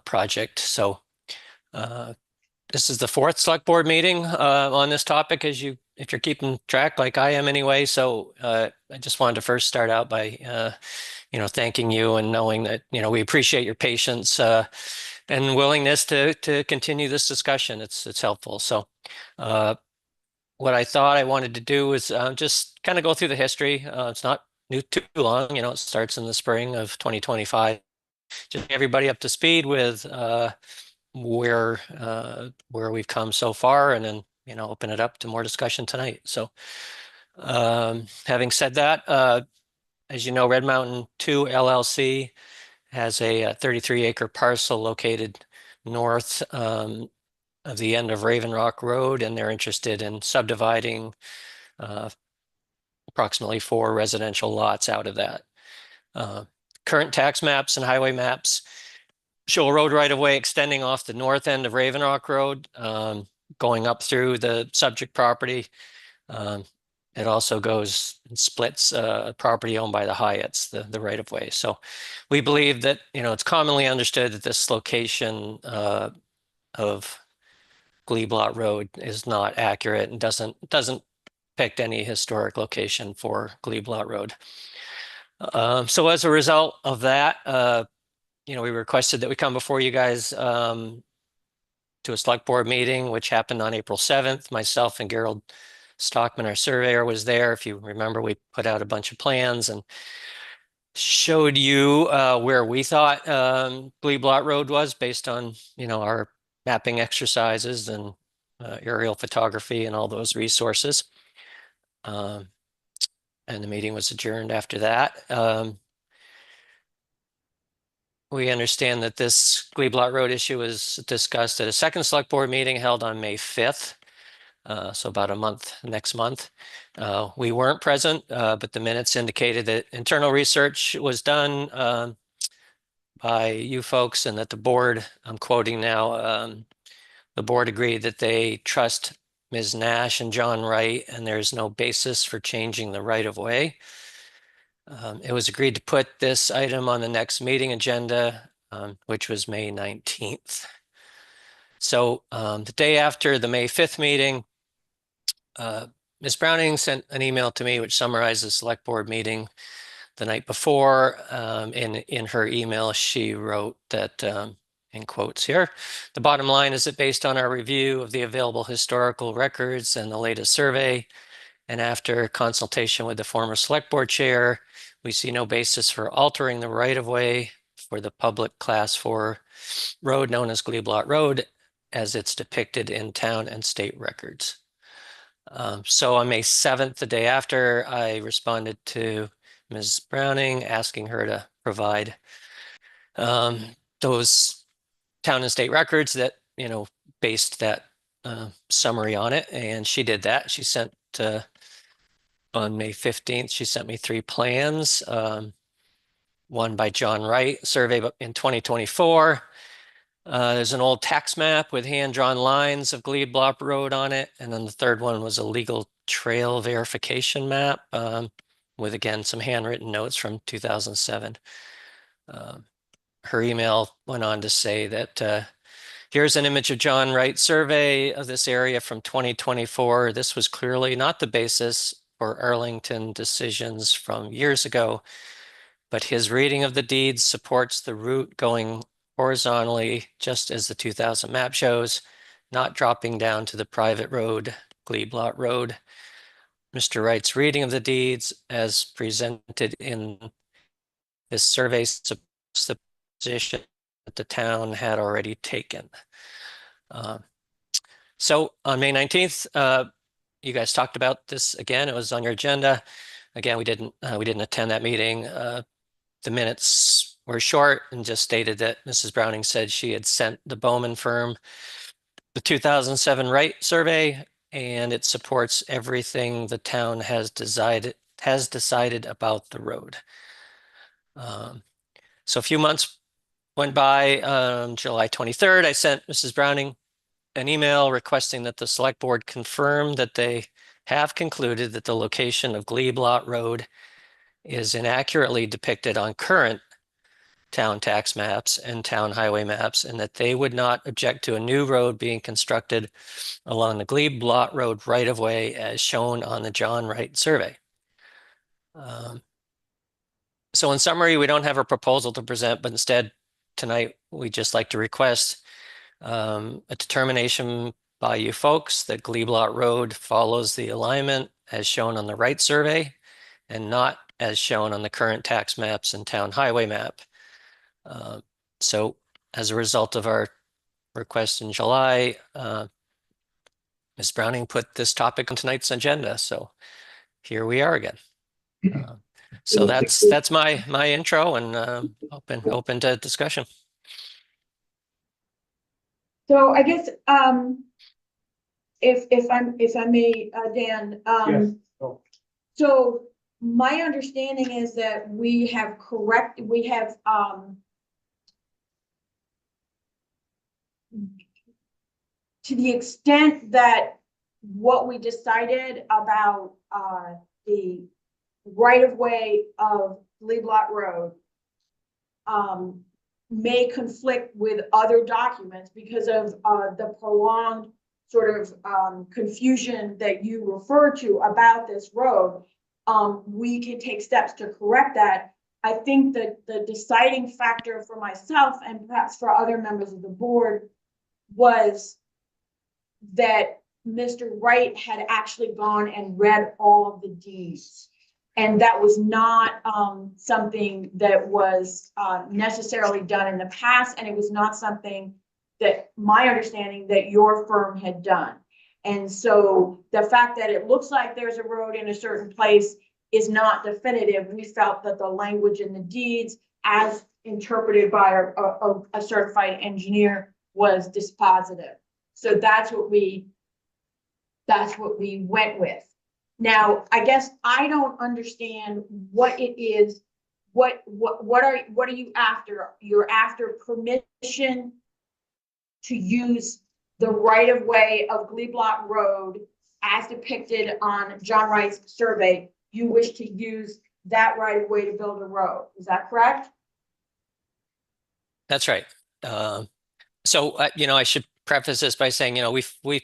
project. So this is the fourth select board meeting on this topic, if you're keeping track like I am anyway. So I just wanted to first start out by thanking you and knowing that we appreciate your patience and willingness to continue this discussion. It's helpful. So what I thought I wanted to do was just kind of go through the history. It's not too long, it starts in the spring of 2025. Just get everybody up to speed with where we've come so far, and then open it up to more discussion tonight. So having said that, as you know, Red Mountain 2 LLC has a 33-acre parcel located north of the end of Raven Rock Road, and they're interested in subdividing approximately 4 residential lots out of that. Current tax maps and highway maps show a road right-of-way extending off the north end of Raven Rock Road, going up through the subject property. It also goes and splits property owned by the Hyatts, the right-of-way. So we believe that it's commonly understood that this location of Gleeblot Road is not accurate and doesn't depict any historic location for Gleeblot Road. So as a result of that, we requested that we come before you guys to a select board meeting, which happened on April 7th. Myself and Gerald Stockman, our surveyor, was there. If you remember, we put out a bunch of plans and showed you where we thought Gleeblot Road was based on our mapping exercises and aerial photography and all those resources. And the meeting was adjourned after that. We understand that this Gleeblot Road issue was discussed at a second select board meeting held on May 5th. So about a month, next month. We weren't present, but the minutes indicated that internal research was done by you folks, and that the board, I'm quoting now, the board agreed that they trust Ms. Nash and John Wright, and there's no basis for changing the right-of-way. It was agreed to put this item on the next meeting agenda, which was May 19th. So the day after the May 5th meeting, Ms. Browning sent an email to me which summarized the select board meeting the night before. In her email, she wrote that, in quotes here, the bottom line is that based on our review of the available historical records and the latest survey, and after consultation with the former select board chair, we see no basis for altering the right-of-way for the public class 4 road known as Gleeblot Road as it's depicted in town and state records. So on May 7th, the day after, I responded to Ms. Browning asking her to provide those town and state records that, based that summary on it. And she did that. She sent on May 15th, she sent me 3 plans. One by John Wright, survey in 2024. There's an old tax map with hand-drawn lines of Gleeblot Road on it. And then the third one was a legal trail verification map with, again, some handwritten notes from 2007. Her email went on to say that here's an image of John Wright's survey of this area from 2024. This was clearly not the basis for Arlington decisions from years ago, but his reading of the deeds supports the route going horizontally, just as the 2000 map shows, not dropping down to the private road, Gleeblot Road. Mr. Wright's reading of the deeds as presented in this survey supports the position that the town had already taken. So on May 19th, you guys talked about this again. It was on your agenda. Again, we didn't attend that meeting. The minutes were short and just stated that Mrs. Browning said she had sent the Bowman firm the 2007 Wright survey, and it supports everything the town has decided about the road. So a few months went by. July 23rd, I sent Mrs. Browning an email requesting that the select board confirm that they have concluded that the location of Gleeblot Road is inaccurately depicted on current town tax maps and town highway maps, and that they would not object to a new road being constructed along the Glebe Lot Road right-of-way as shown on the John Wright survey. So in summary, we don't have a proposal to present, but instead tonight, we'd just like to request a determination by you folks that Glebe Lot Road follows the alignment as shown on the Wright survey and not as shown on the current tax maps and town highway map. So as a result of our request in July, Ms. Browning put this topic on tonight's agenda. So here we are again. So that's my intro, and open to discussion. So I guess, if I may, Dan, Yes. Oh. so my understanding is that we have to the extent that what we decided about, the right-of-way of Glebe Lot Road, may conflict with other documents because of, the prolonged sort of, confusion that you refer to about this road. We can take steps to correct that. I think that the deciding factor for myself and perhaps for other members of the board was that Mr. Wright had actually gone and read all of the deeds. And that was not something that was necessarily done in the past, and it was not something that my understanding that your firm had done. And so the fact that it looks like there's a road in a certain place is not definitive. We felt that the language in the deeds, as interpreted by a certified engineer, was dispositive. So that's what we went with. Now, I guess I don't understand what it is. What are you after? You're after permission to use the right-of-way of Glebe Lot Road as depicted on John Wright's survey. You wish to use that right-of-way to build a road. Is that correct? That's right. So, I should preface this by saying, we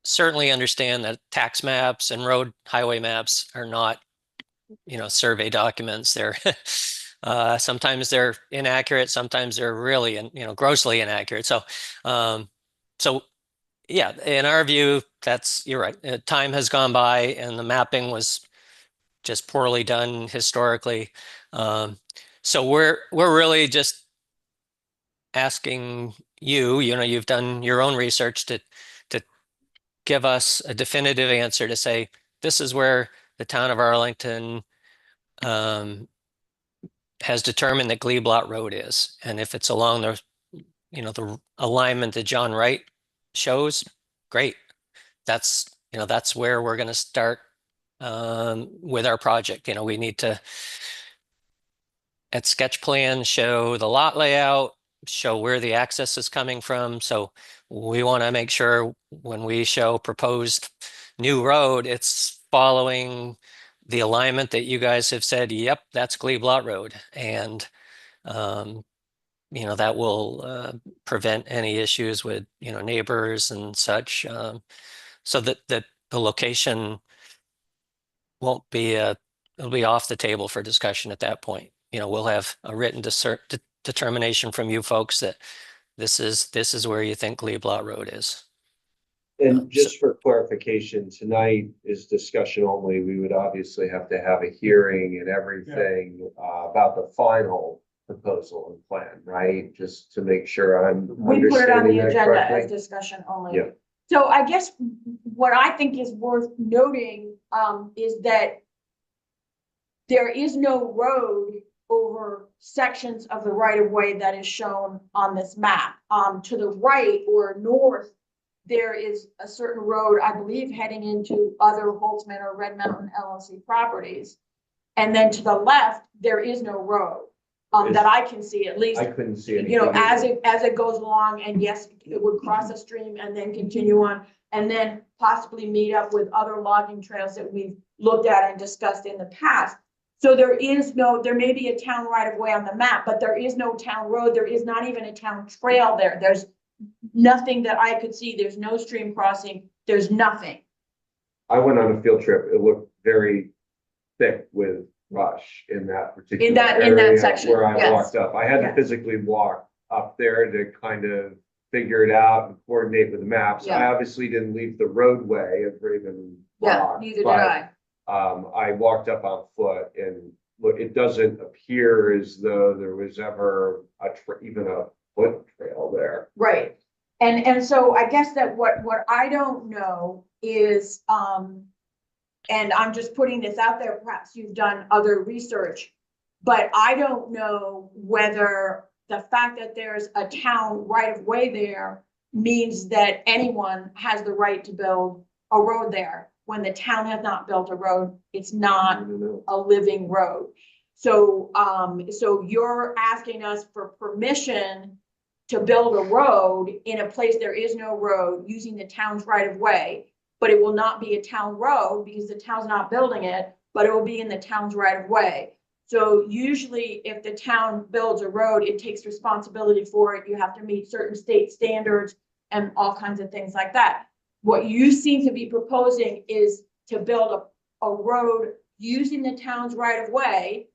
certainly understand that tax maps and road highway maps are not, survey documents. They're sometimes they're inaccurate, sometimes they're really, grossly inaccurate. So, yeah, in our view, you're right. Time has gone by and the mapping was just poorly done historically. So we're really just asking you've done your own research to give us a definitive answer to say, this is where the town of Arlington has determined that Glebe Lot Road is. And if it's along the alignment that John Wright shows, great. That's where we're going to start with our project. We need to, at sketch plan, show the lot layout, show where the access is coming from. So we want to make sure when we show proposed new road, it's following the alignment that you guys have said, yep, that's Glebe Lot Road. And, that will prevent any issues with, neighbors and such. So that the location won't be, it'll be off the table for discussion at that point. We'll have a written determination from you folks that this is where you think Glebe Lot Road is. And just for clarification, tonight is discussion only. We would obviously have to have a hearing and everything about the final proposal and plan, right? Just to make sure I'm We put it on understanding the that agenda as correctly. discussion only. Yeah. So I guess what I think is worth noting is that there is no road over sections of the right-of-way that is shown on this map. To the right or north, there is a certain road, I believe, heading into other Holtzman or Red Mountain LLC properties. And then to the left, there is no road that I can see, at least. I couldn't see anything. As it goes along, and yes, it would cross a stream and then continue on, and then possibly meet up with other logging trails that we've looked at and discussed in the past. So there may be a town right of way on the map, but there is no town road. There is not even a town trail there. There's nothing that I could see. There's no stream crossing. There's nothing. I went on a field trip. It looked very thick with brush in that particular in that area section, where I yes. walked up. I had to Yes. physically walk up there to kind of figure it out and coordinate with the maps. I Yeah. obviously didn't leave the roadway of Raven Yeah, Rock, neither did but, I. I walked up on foot and look, it doesn't appear as though there was ever even a foot trail there. Right. And so I guess that what I don't know is, and I'm just putting this out there, perhaps you've done other research, but I don't know whether the fact that there's a town right of way there means that anyone has the right to build a road there. When the town has not built a road, it's not a living road. So, so you're asking us for permission to build a road in a place there is no road using the town's right of way, but it will not be a town road because the town's not building it, but it will be in the town's right of way. So usually if the town builds a road, it takes responsibility for it. You have to meet certain state standards and all kinds of things like that. What you seem to be proposing is to build a road using the town's right of way.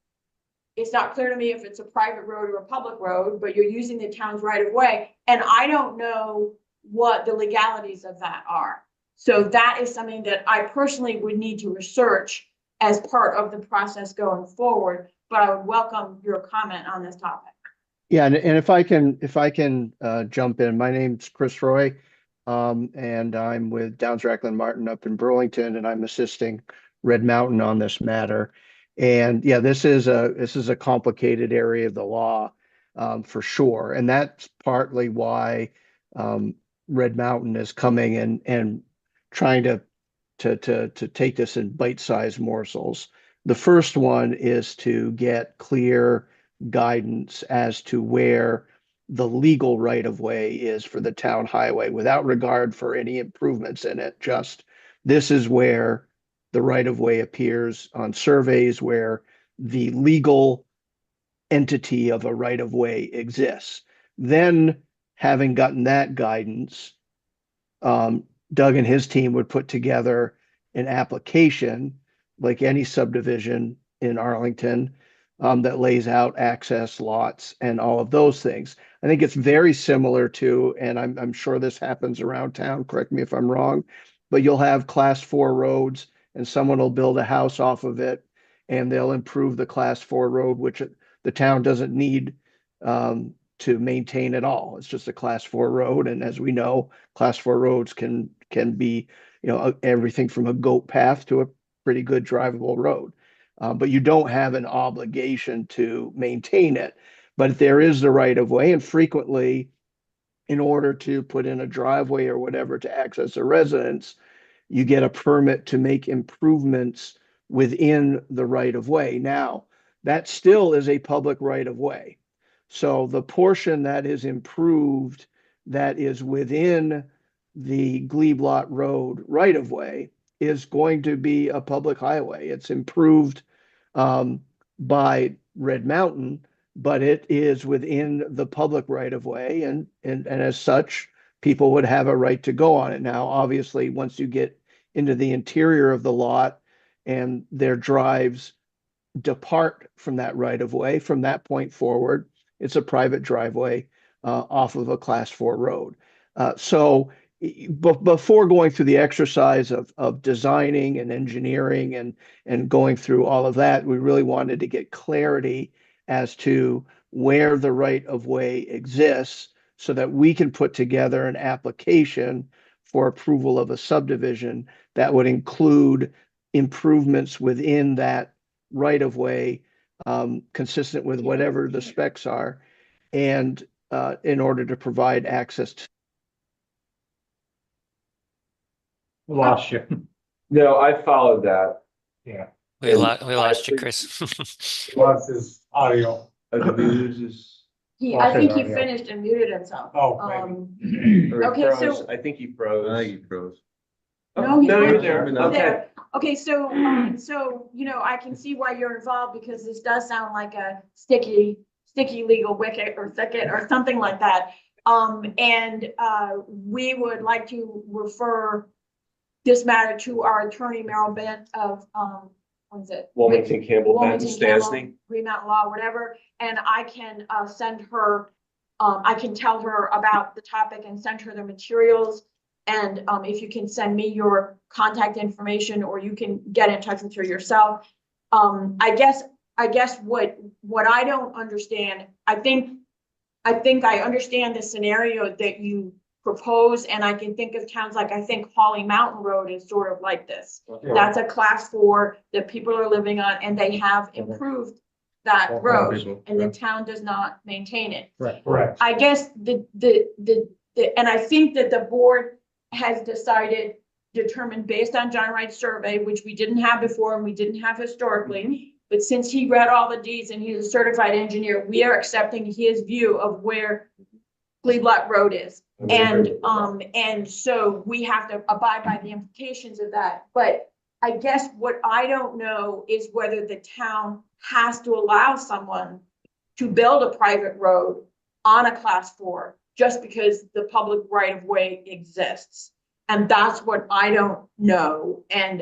It's not clear to me if it's a private road or a public road, but you're using the town's right of way. And I don't know what the legalities of that are. So that is something that I personally would need to research as part of the process going forward, but I would welcome your comment on this topic. Yeah, and if I can jump in, my name's Chris Roy, and I'm with Downs Racklin Martin up in Burlington, and I'm assisting Red Mountain on this matter. And yeah, this is a complicated area of the law, for sure, and that's partly why Red Mountain is coming and trying to take this in bite-sized morsels. The first one is to get clear guidance as to where the legal right-of-way is for the town highway without regard for any improvements in it. Just this is where the right-of-way appears on surveys, where the legal entity of a right-of-way exists. Then, having gotten that guidance, Doug and his team would put together an application, like any subdivision in Arlington, that lays out access lots and all of those things. I think it's very similar to, and I'm sure this happens around town, correct me if I'm wrong, but you'll have class 4 roads and someone will build a house off of it and they'll improve the class 4 road, which the town doesn't need to maintain at all. It's just a class 4 road. And as we know, class 4 roads can be, everything from a goat path to a pretty good drivable road. But you don't have an obligation to maintain it. But there is the right of way, and frequently, in order to put in a driveway or whatever to access a residence, you get a permit to make improvements within the right of way. Now, that still is a public right of way. So the portion that is improved that is within the Gleeblot Road right of way is going to be a public highway. It's improved by Red Mountain, but it is within the public right of way, and as such, people would have a right to go on it. Now, obviously, once you get into the interior of the lot and their drives depart from that right of way, from that point forward, it's a private driveway off of a class 4 road. So before going through the exercise of designing and engineering and going through all of that, we really wanted to get clarity as to where the right of way exists so that we can put together an application for approval of a subdivision that would include improvements within that right of way, consistent with whatever the specs are, and in order to provide access to. Lost you. No, I followed that. Yeah, We lost you, Chris. Lost his audio. Did we lose his? I think he audio. finished and muted himself. Oh, Um, or he Okay, froze? so- I think he I froze. think he froze. No, he's No, you're not. there. He's Okay. there. Okay, so, so, I can see why you're involved because this does sound like a sticky legal wicket or thicket or something like that. And, we would like to refer this matter to our attorney, Merrill Bent of, what is it? Wilmington, Campbell, Benton, Wilmington, Campbell, Stasny. Green Mountain Law, whatever, and I can send her, I can tell her about the topic and send her the materials. And if you can send me your contact information or you can get in touch with her yourself. I guess what I don't understand, I think I understand the scenario that you propose, and I can think of towns like, I think Holly Mountain Road is sort of like this. That's a class 4 that people are living on, and they have improved that road, and the town does not maintain it. Correct. I guess and I think that the board has determined based on John Wright's survey, which we didn't have before and we didn't have historically, but since he read all the deeds and he's a certified engineer, we are accepting his view of where Gleeblatt Road is. And so we have to abide by the implications of that. But I guess what I don't know is whether the town has to allow someone to build a private road on a class 4 just because the public right of way exists. And that's what I don't know. And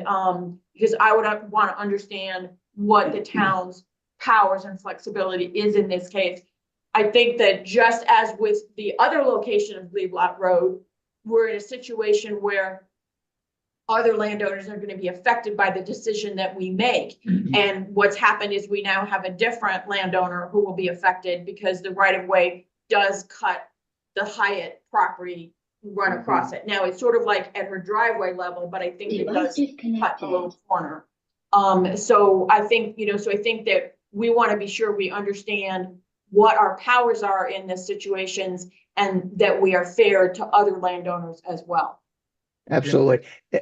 because I would want to understand what the town's powers and flexibility is in this case. I think that just as with the other location of Gleeblatt Road, we're in a situation where other landowners are going to be affected by the decision that we make. And what's happened is we now have a different landowner who will be affected because the right of way does cut the Hyatt property run across it. Now it's sort of like at her driveway level, but I think it does cut a little corner. So I think, so I think that we want to be sure we understand what our powers are in this situations and that we are fair to other landowners as well. Absolutely.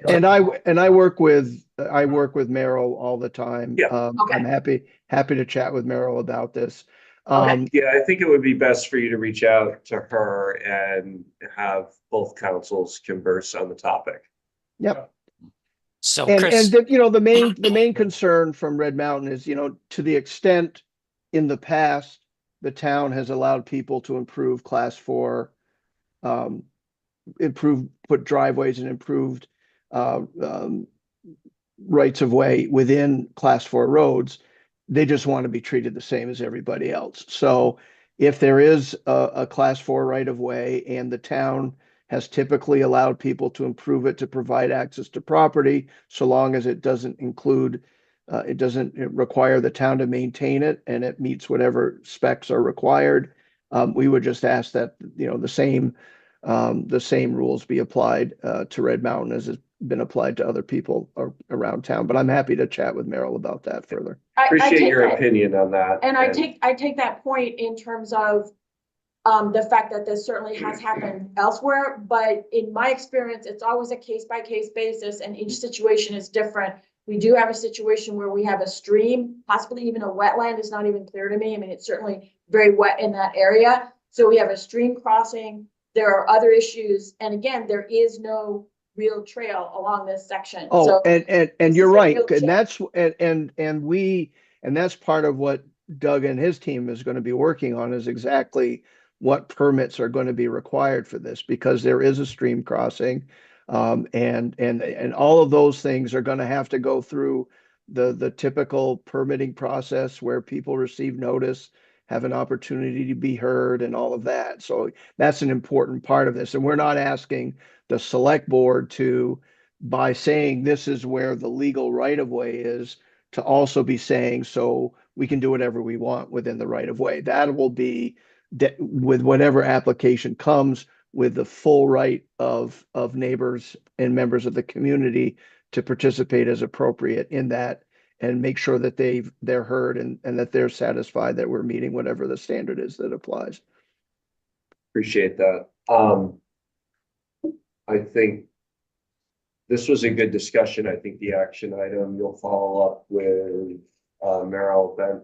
And I work with Merrill all the time. Yeah. Okay. I'm happy to chat with Merrill about this. Okay. Yeah, I think it would be best for you to reach out to her and have both councils converse on the topic. Yep. So And Chris, the main concern from Red Mountain is, to the extent in the past, the town has allowed people to improve class 4, put driveways and improved rights of way within class 4 roads. They just want to be treated the same as everybody else. So if there is a class 4 right of way and the town has typically allowed people to improve it to provide access to property, so long as it doesn't require the town to maintain it and it meets whatever specs are required, we would just ask that, the same rules be applied to Red Mountain as has been applied to other people around town. But I'm happy to chat with Merrill about that further. I Appreciate take your that. opinion on that. And I take that point in terms of the fact that this certainly has happened elsewhere, but in my experience, it's always a case-by-case basis and each situation is different. We do have a situation where we have a stream, possibly even a wetland. It's not even clear to me. I mean, it's certainly very wet in that area. So we have a stream crossing. There are other issues. And again, there is no real trail along this section. Oh, So and you're is a right. real And that's part of what Doug and his team is going to be working on, is exactly what permits are going to be required for this, because there is a stream crossing. And all of those things are going to have to go through the typical permitting process where people receive notice, have an opportunity to be heard, and all of that. So that's an important part of this. And we're not asking the select board to, by saying this is where the legal right of way is, to also be saying, so we can do whatever we want within the right of way. That will be with whatever application comes, with the full right of neighbors and members of the community to participate as appropriate in that, and make sure that they're heard and that they're satisfied that we're meeting whatever the standard is that applies. Appreciate that. I think this was a good discussion. I think the action item, you'll follow up with Merrill Bent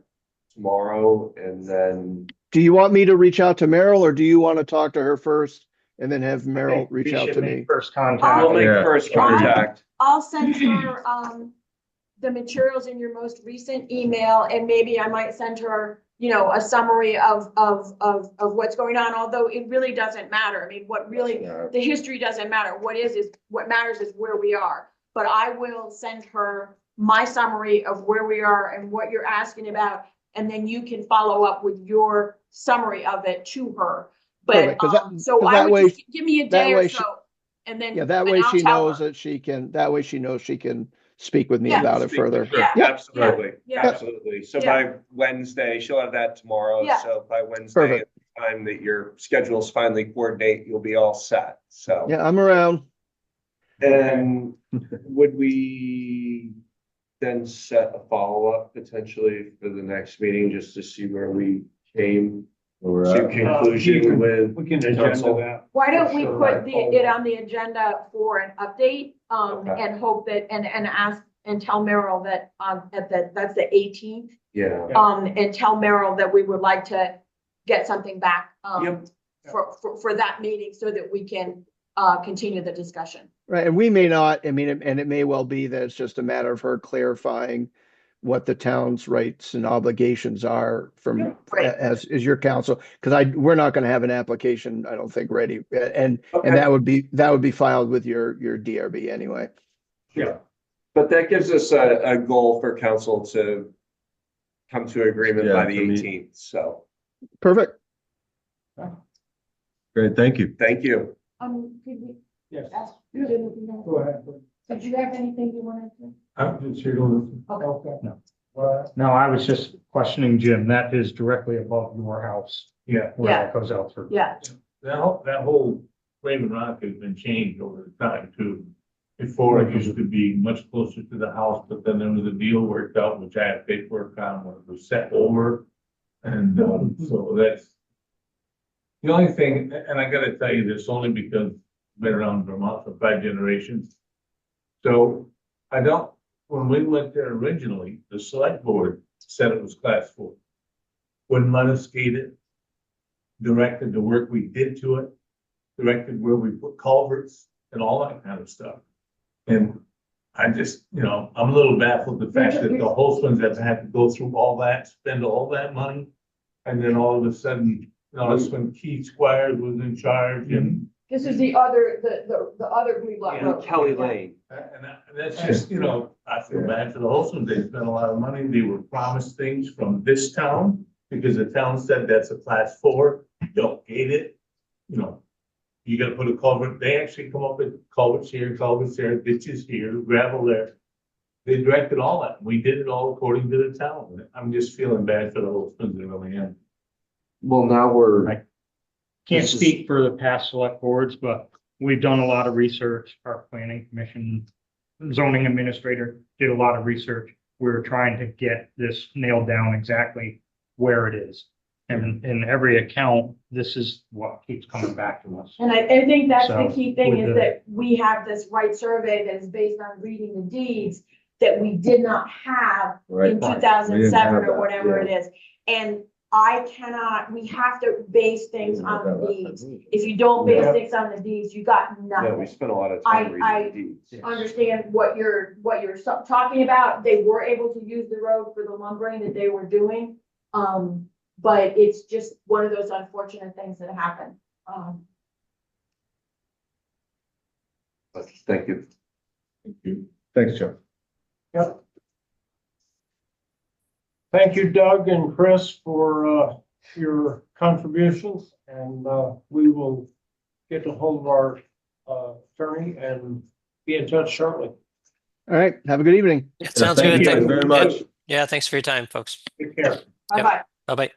tomorrow, and then Do you want me to reach out to Merrill, or do you want to talk to her first and then have Merrill We reach out should to make me. First We'll contact. make Yeah. first contact. I'll send her, the materials in your most recent email, and maybe I might send her, you know, a summary of what's going on, although it really doesn't matter. I mean, what really, the history doesn't matter. What matters is where we are. But I will send her my summary of where we are and what you're asking about, and then you can follow up with your summary of it to her. But, Perfect, 'cause that- so 'cause I that would way- just give me a that day or way she- so, and then. Yeah, that and way I'll she tell knows her. that she can, that way she knows she can speak with me Yeah. about it further. Yeah. Yep, Absolutely, Yeah. absolutely. So by Wednesday, she'll have that tomorrow. Yeah. So by Wednesday, at Perfect. the time that your schedules finally coordinate, you'll be all set. So. yeah, I'm around. And would we then set a follow-up potentially for the next meeting, just to see where we came We're to at. conclusion with? We can council? agenda that. Why don't we For sure. put it on the agenda for an update, Okay. and hope that, and ask, and tell Merrill that, that's the 18th. Yeah. And tell Merrill that we would like to get something back, Yep. for that meeting, so that we can, continue the discussion. Right, and we may not, I mean, and it may well be that it's just a matter of her clarifying what the town's rights and obligations are from, Right. as your counsel, because we're not gonna have an application, I don't think, ready. And Okay. that would be filed with your DRB anyway. Yeah. But that gives us a goal for council to come to agreement Yeah, by the to meet. 18th. So, Perfect. Great, thank you. thank you. Could we Yes, ask? go ahead. Did you have anything you wanted to? I'm just here to listen. Okay. No. Well, No, I was just questioning Jim. That is directly above your house. yeah, Where it goes out through. Yeah, that whole Raven Rock has been changed over the time too. Before it used to be much closer to the house, but then there was a deal worked out, which I had paperwork on, when it was set over. And, so that's the only thing, and I gotta tell you this only because I've been around Vermont for 5 generations. So I don't, when we went there originally, the select board said it was class 4. Wouldn't let us skate it. Directed the work we did to it, directed where we put culverts and all that kind of stuff. And I just, I'm a little baffled the fact that the Holtzmans have had to go through all that, spend all that money. And then all of a sudden, that's when Keith Squires was in charge and this is the other, the other Blue Block Road. Kelly Lane. And that's just, I feel bad for the Holtzmans. They spent a lot of money. They were promised things from this town because the town said that's a class 4. Don't gate it. You gotta put a culvert. They actually come up with culverts here, ditches here, gravel there. They directed all that. We did it all according to the town. I'm just feeling bad for the Holtzmans. I really am. Well, now we're. Right. Can't speak for the past select boards, but we've done a lot of research. Our planning commission, zoning administrator did a lot of research. We're trying to get this nailed down exactly where it is. And in every account, this is what keeps coming back to us. And I think that's the So, key thing with is that we have this right survey that is based on reading the deeds that we did not have Right. in Right. 2007 We didn't have or that, whatever yeah. it is. And we have to base things on the deeds. If you don't base things on the deeds, you got Yeah, we nothing. spent a lot of I- time I- reading the deeds. Understand what you're talking about. They were able to use the road for the lumbering that they were doing. But it's just one of those unfortunate things that happen. Thank you. Thanks, Joe. Thank you, Doug and Chris, for your contributions, and we will get a hold of our attorney and be in touch shortly. All right, have a good evening. It sounds Thank good. you very much. Yeah, thanks for your time, folks. Take care. Bye-bye. Bye-bye.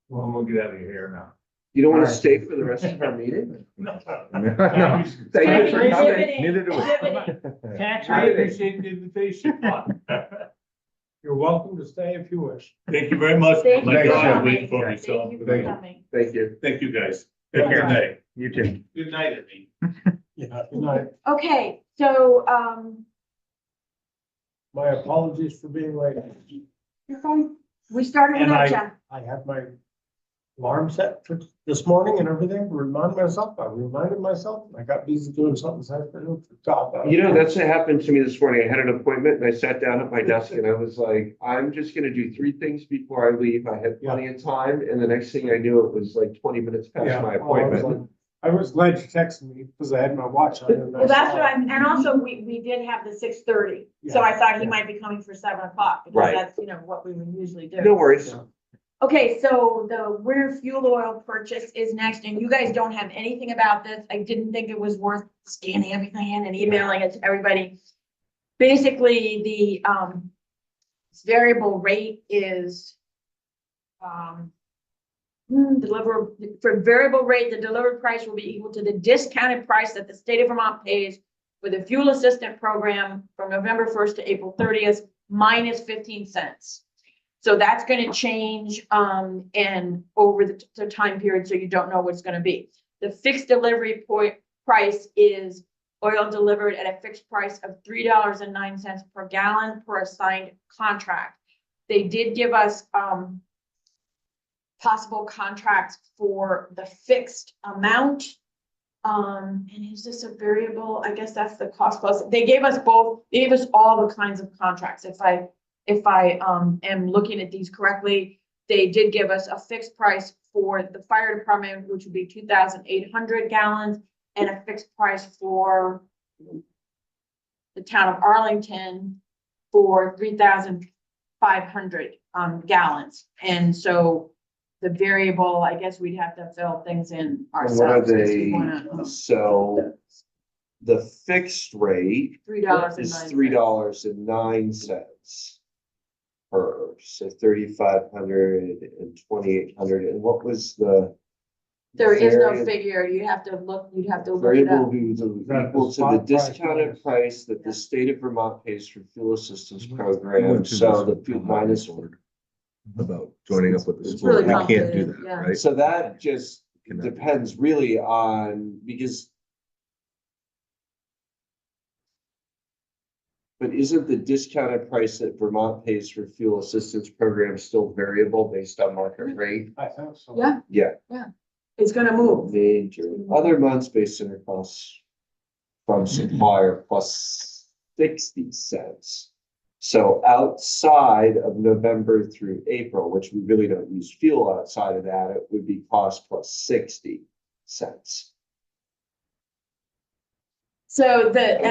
Well, we'll get out of here now. You don't want to stay for the rest of our meeting? No. No. Thank you for coming. Exhibiting, Neither do we. exhibiting. Tax I rate, appreciate the invitation. you're welcome to stay if you wish. Thank you very much. Thank My you for God, I'm coming. waiting for me, so. Thank you for Thank you. coming. Thank you. Thank you, guys. Have a good Bye-bye. night. You too. Good night, I mean. Yeah, good night. Okay, so, My apologies for being late. You're fine. We started And without you. I had my alarm set for this morning and everything, to remind myself, I reminded myself, I got busy doing something this afternoon. Forgot about it. You know, that's what happened to me this morning. I had an appointment and I sat down at my desk and I was like, I'm just gonna do 3 things before I leave. I had plenty of time, and the next thing I knew, it was like 20 minutes past Yeah, my well, I was appointment. like- I was glad you texted me because I had my watch on. and I Well, that's saw what it. I'm, and also we did have the 6:30, so I thought he might be coming for 7 o'clock. Because Right. that's, what we would usually do. No worries. Yeah. Okay, so the winter fuel oil purchase is next, and you guys don't have anything about this. I didn't think it was worth scanning everything in and emailing it to everybody. Basically, the variable rate is for variable rate, the delivered price will be equal to the discounted price that the state of Vermont pays for the fuel assistance program from November 1st to April 30th, minus 15 cents. So that's gonna change, and over the time period, so you don't know what it's gonna be. The fixed delivery price is oil delivered at a fixed price of $3.09 per gallon per assigned contract. They did give us, possible contracts for the fixed amount. And is this a variable? I guess that's the cost plus. They gave us both, they gave us all the kinds of contracts. If I am looking at these correctly, they did give us a fixed price for the fire department, which would be 2,800 gallons, and a fixed price for the town of Arlington for 3,500 gallons. And so the variable, I guess we'd have to fill things in And what are ourselves. 'cause we they? wanna, So the fixed rate $3.09. is $3.09 per, so 3,500 and 2,800. And what was the? There is no variable- figure. You'd have to look it Variable up. be That equal the to the spot price discounted minus- price that the state of Vermont pays for fuel assistance program, Went through so this the fuel with minus. order About joining up with the It's school. really We can't do complicated, that, yeah. right? So that just Cannot. depends really on, because. But isn't the discounted price that Vermont pays for fuel assistance program still variable based on market rate? I think so. Yeah, Yeah. it's gonna move. Major, other months based on costs from supplier plus 60 cents. So outside of November through April, which we really don't use fuel outside of that, it would be cost plus 60 cents. So the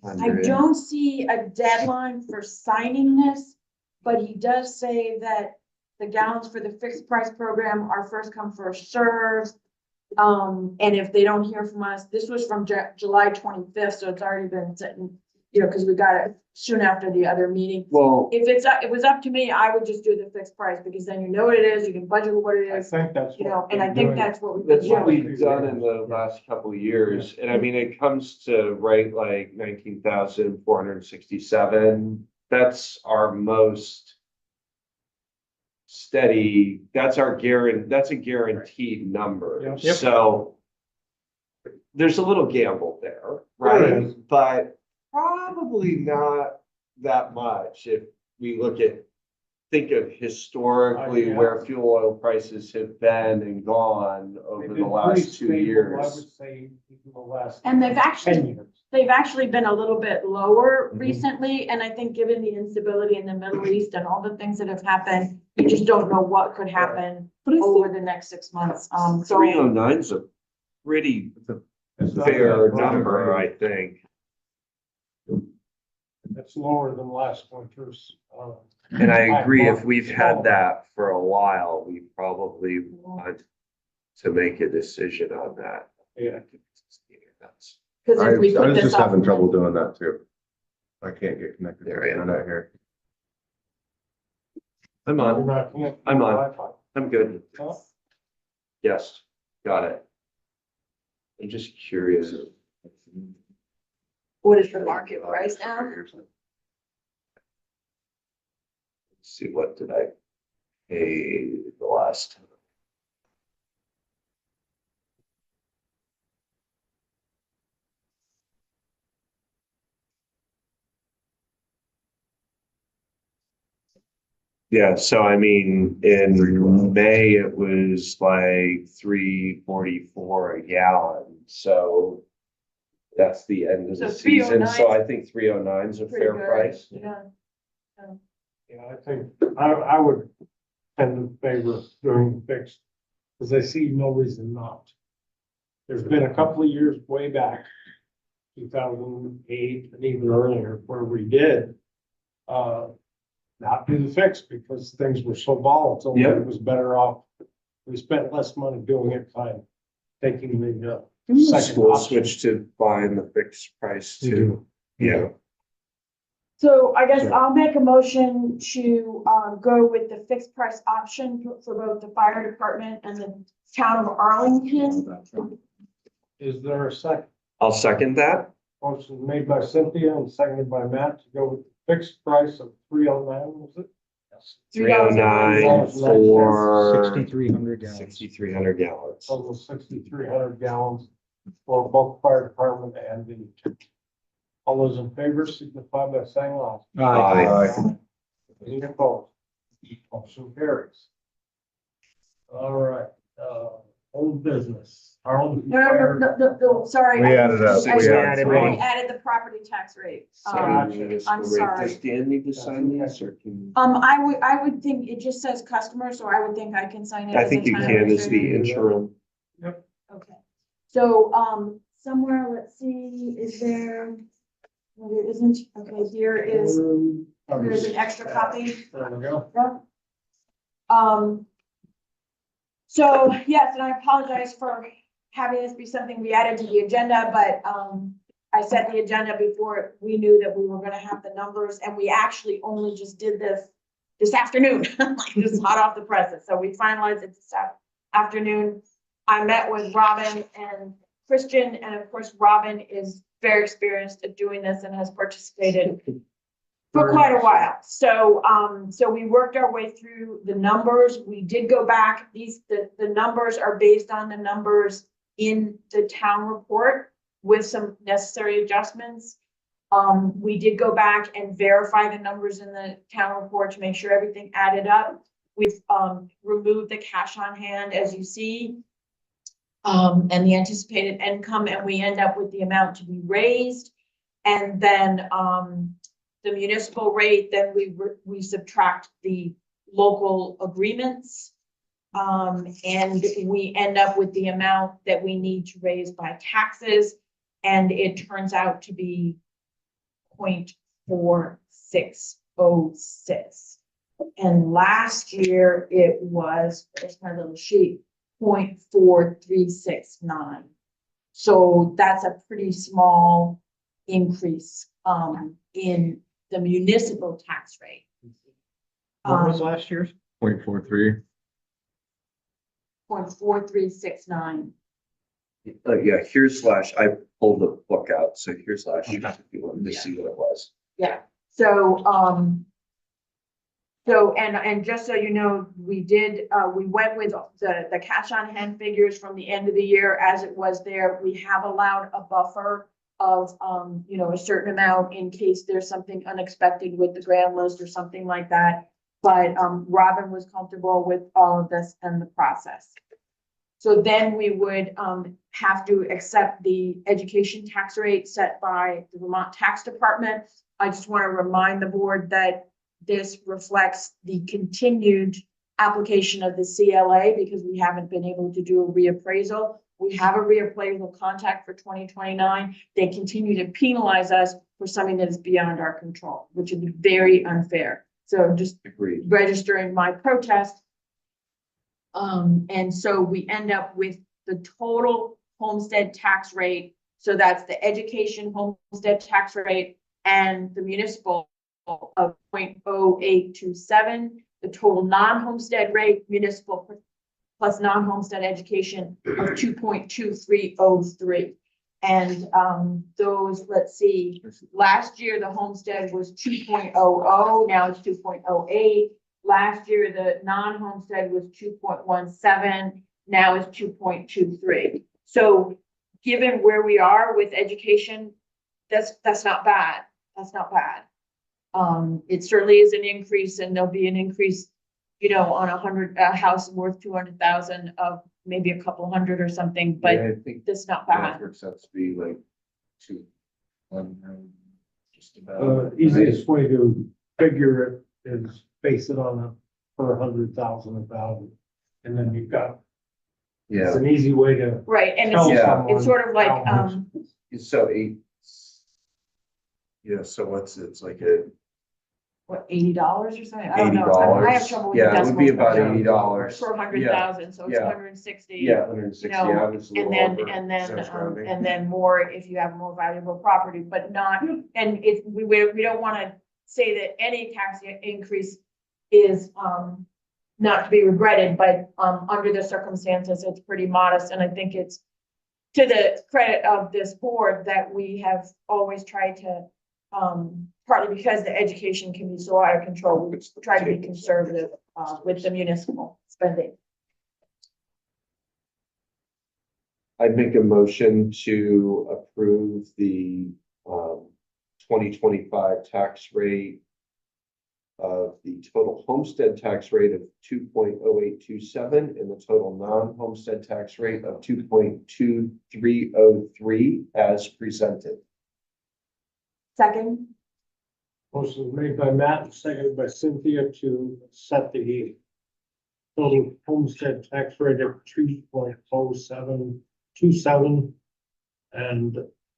I don't see a deadline for signing this, but he does say that the gallons for the fixed price program are first come, first served. And if they don't hear from us, this was from July 25th, so it's already been sitting, because we got it soon after the other meeting. Well, If it was up to me, I would just do the fixed price, because then you know what it is, you can budget what it I is, think that's. and I think that's what we've been that's what doing. we've done in the last couple of years, and I mean, it comes to right like 19,467. That's our most steady, that's a guaranteed number, Yep. so. There's a little gamble there, There right? is. But probably not that much if we think of historically Yeah. where fuel oil prices have been and gone over They've the been pretty last 2 stable, I years. would say, in the last. And they've 10 actually, years. been a little bit lower Mhm. recently, and I think given the instability in the Middle East and all the things that have happened, you just don't know what could happen over the next 6 months. So 309's a pretty It's not fair that number, low. I think. It's lower than last winter's. And I agree, if bought we've it. had that for a while, we probably want to make a decision on that. Yeah. because I if we I put was this just up. having trouble doing that too. I can't get connected to There the you go. internet here. I'm You're on, not connected I'm to on. Wi-Fi. I'm good. Huh? Yes, got it. I'm just curious. What is the market price now? Let's see, what did I pay the last time? Yeah, so I mean, in May, it was like $3.44 a gallon, so that's the end of So the season, so 309 I think 309 is a Pretty fair good, price. Yeah. Yeah, I think, I would tend to favor doing the fixed, because I see no reason not. There's been a couple of years way back, 2008 and even earlier, where we did not do the fixed because things were so volatile. Yep. It was better off. We spent less money doing it by taking the second School option. switched to buying the fixed price too. Yeah. So I guess Sure. I'll make a motion to go with the fixed price option for both the fire department and the town of Arlington. Is there a second? I'll second that. Motion made by Cynthia and seconded by Matt to go with the fixed price of $309, was it? 309 for 6,300 gallons. 6,300 gallons. Total 6,300 gallons for both fire department and the. All those in favor signify by saying aye. Aye. Any opposed? Motion carries. All right, old business. No, sorry. We added up, I- we added I one. added the property tax rate. I'm sorry. Does Dan need to sign these or can? I would think it just says customer, so I would think I can sign it. I as a think you town can as the administrator. interim. Okay, so, somewhere, let's see, is there, well, there isn't, okay, here's an extra copy. There we go. Yeah. So, yes, and I apologize for having this be something we added to the agenda, but, I set the agenda before we knew that we were gonna have the numbers, and we actually only just did this afternoon, like just hot off the presses. So we finalized it this afternoon. I met with Robin and Christian, and of course, Robin is very experienced at doing this and has participated for quite a while. So, so we worked our way through the numbers. We did go back. The numbers are based on the numbers in the town report with some necessary adjustments. We did go back and verify the numbers in the town report to make sure everything added up. We've, removed the cash on hand, as you see, and the anticipated income, and we end up with the amount to be raised. And then, the municipal rate, then we subtract the local agreements. And we end up with the amount that we need to raise by taxes, and it turns out to be 0.4606. And last year it was, it's my little sheet, 0.4369. So that's a pretty small increase in the municipal tax rate. What was last year's? 0.43. 0.4369. Yeah, here's I pulled the book out, so here's last year if you wanted to see what it was. Yeah, so, and just so you know, we went with the cash on hand figures from the end of the year as it was there. We have allowed a buffer of, a certain amount in case there's something unexpected with the grand list or something like that. But, Robin was comfortable with all of this and the process. So then we would, have to accept the education tax rate set by the Vermont Tax Department. I just want to remind the board that this reflects the continued application of the CLA because we haven't been able to do a reappraisal. We have a reappraisal contract for 2029. They continue to penalize us for something that is beyond our control, which is very unfair. So just Agreed. registering my protest. And so we end up with the total homestead tax rate. So that's the education homestead tax rate and the municipal of 0.0827, the total non-homestead rate, municipal plus non-homestead education of 2.2303. And those, let's see, last year the homestead was 2.00, now it's 2.08. Last year the non-homestead was 2.17, now it's 2.23. So given where we are with education, that's not bad. That's not bad. It certainly is an increase, and there'll be an increase, you know, on a house worth 200,000 of maybe a couple hundred or something, but Yeah, I think that's not bad. that works out to be like two. Just about. Easiest way to figure it is base it on a per 100,000 of value. And then you've got, it's Yeah, an easy way to Right, and tell it's, someone. it's sort of like, how much. so eight. Yeah, so it's like a what, $80 or something? I don't know. I have $80. trouble with Yeah, it would be decimals. about $80. For 100,000, so it's Yeah. 160. Yeah, 160, You know, yeah, it's a little over. Sounds rounding. and then more if you have more valuable property, but not, and it, we don't wanna say that any tax increase is, not to be regretted, but, under the circumstances, it's pretty modest, and I think it's to the credit of this board that we have always tried to, partly because the education can be so out of control, we try to be conservative, with the municipal spending. I'd make a motion to approve the 2025 tax rate of the total homestead tax rate of 2.0827 and the total non-homestead tax rate of 2.2303 as presented. Second, Motion was made by Matt and seconded by Cynthia to set the total homestead tax rate at 2.0727 and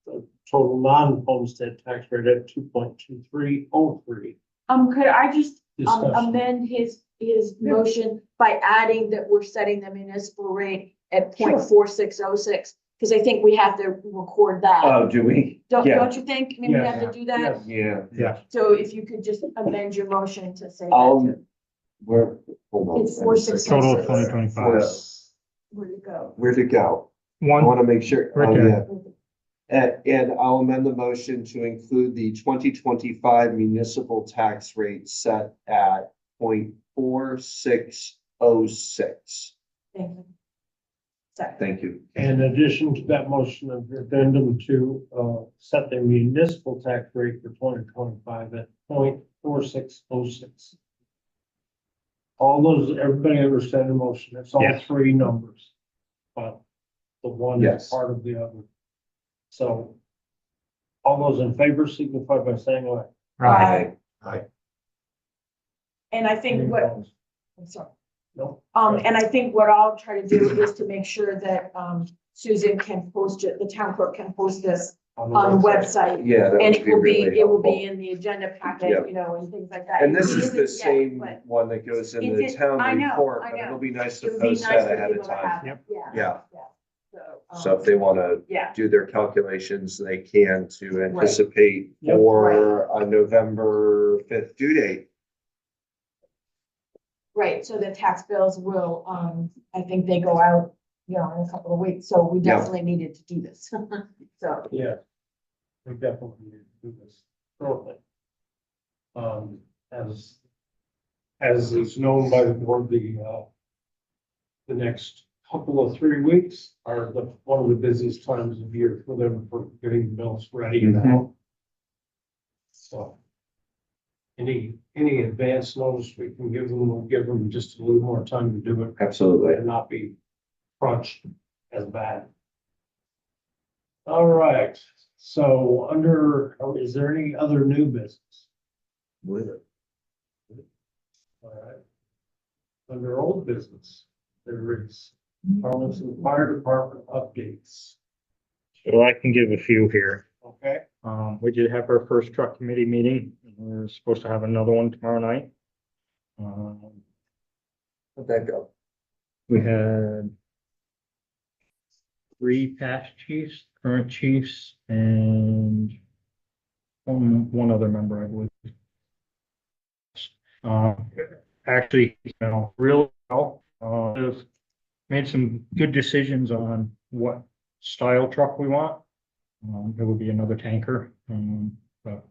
the total non-homestead tax rate at 2.2303. could I just Discussion. amend his motion by adding that we're setting the municipal rate at 0.4606? Because I think we have to record that. Oh, do we? Don't Yeah. you think? I mean, we have to do that. Yes. Yeah. So if you could just amend your motion to say that. Where, hold on. It's 466. Total of 2025. Where'd it go? Where'd it go? I One, want to make sure. Right Oh, there. yeah. And I'll amend the motion to include the 2025 municipal tax rate set at 0.4606. Thank you. Second. Thank you. In addition to that motion of addendum to set the municipal tax rate for 2025 at 0.4606. All those, everybody understand the motion? It's all Yes. three numbers. But the one Yes. is part of the other. So all those in favor signify by saying aye. right, And I think Any what, opposed? I'm sorry. No. And I think what I'll try to do is to make sure that, Susan can post it, the town clerk can post this on the website. Yeah, that And would it be will be, really it will be helpful. in the agenda Yep. packet, you know, and things like that. And this It is the isn't yet, same but one that goes in It's the in- town I know, report, I but know. it'll be nice it to would be post nice that for ahead of people to time. have it. Yep. Yeah. Yeah. So, So if they want to yeah, do their calculations, they can to anticipate Yep. for a November 5th due date. right, so the tax bills will, I think they go out, you know, in a couple of weeks, so we Yeah. definitely needed to do this. So, Yeah. We definitely need to do this shortly. As is known by the board, the next couple of 3 weeks are one of the busiest times of year for them for getting the bills ready now. So any advance notice we can give them, we'll give them just a little more time to do it Absolutely. and not be crunched as bad. All right, so is there any other new business? All right. Under old business, there is Arlington Fire Department updates, so I can give a few here. okay? We did have our first truck committee meeting. We're supposed to have another one tomorrow night. How'd that go? We had 3 past chiefs, current chiefs, and one other member, I believe. Actually, you know, really well, have made some good decisions on what style truck we want. It would be another tanker, but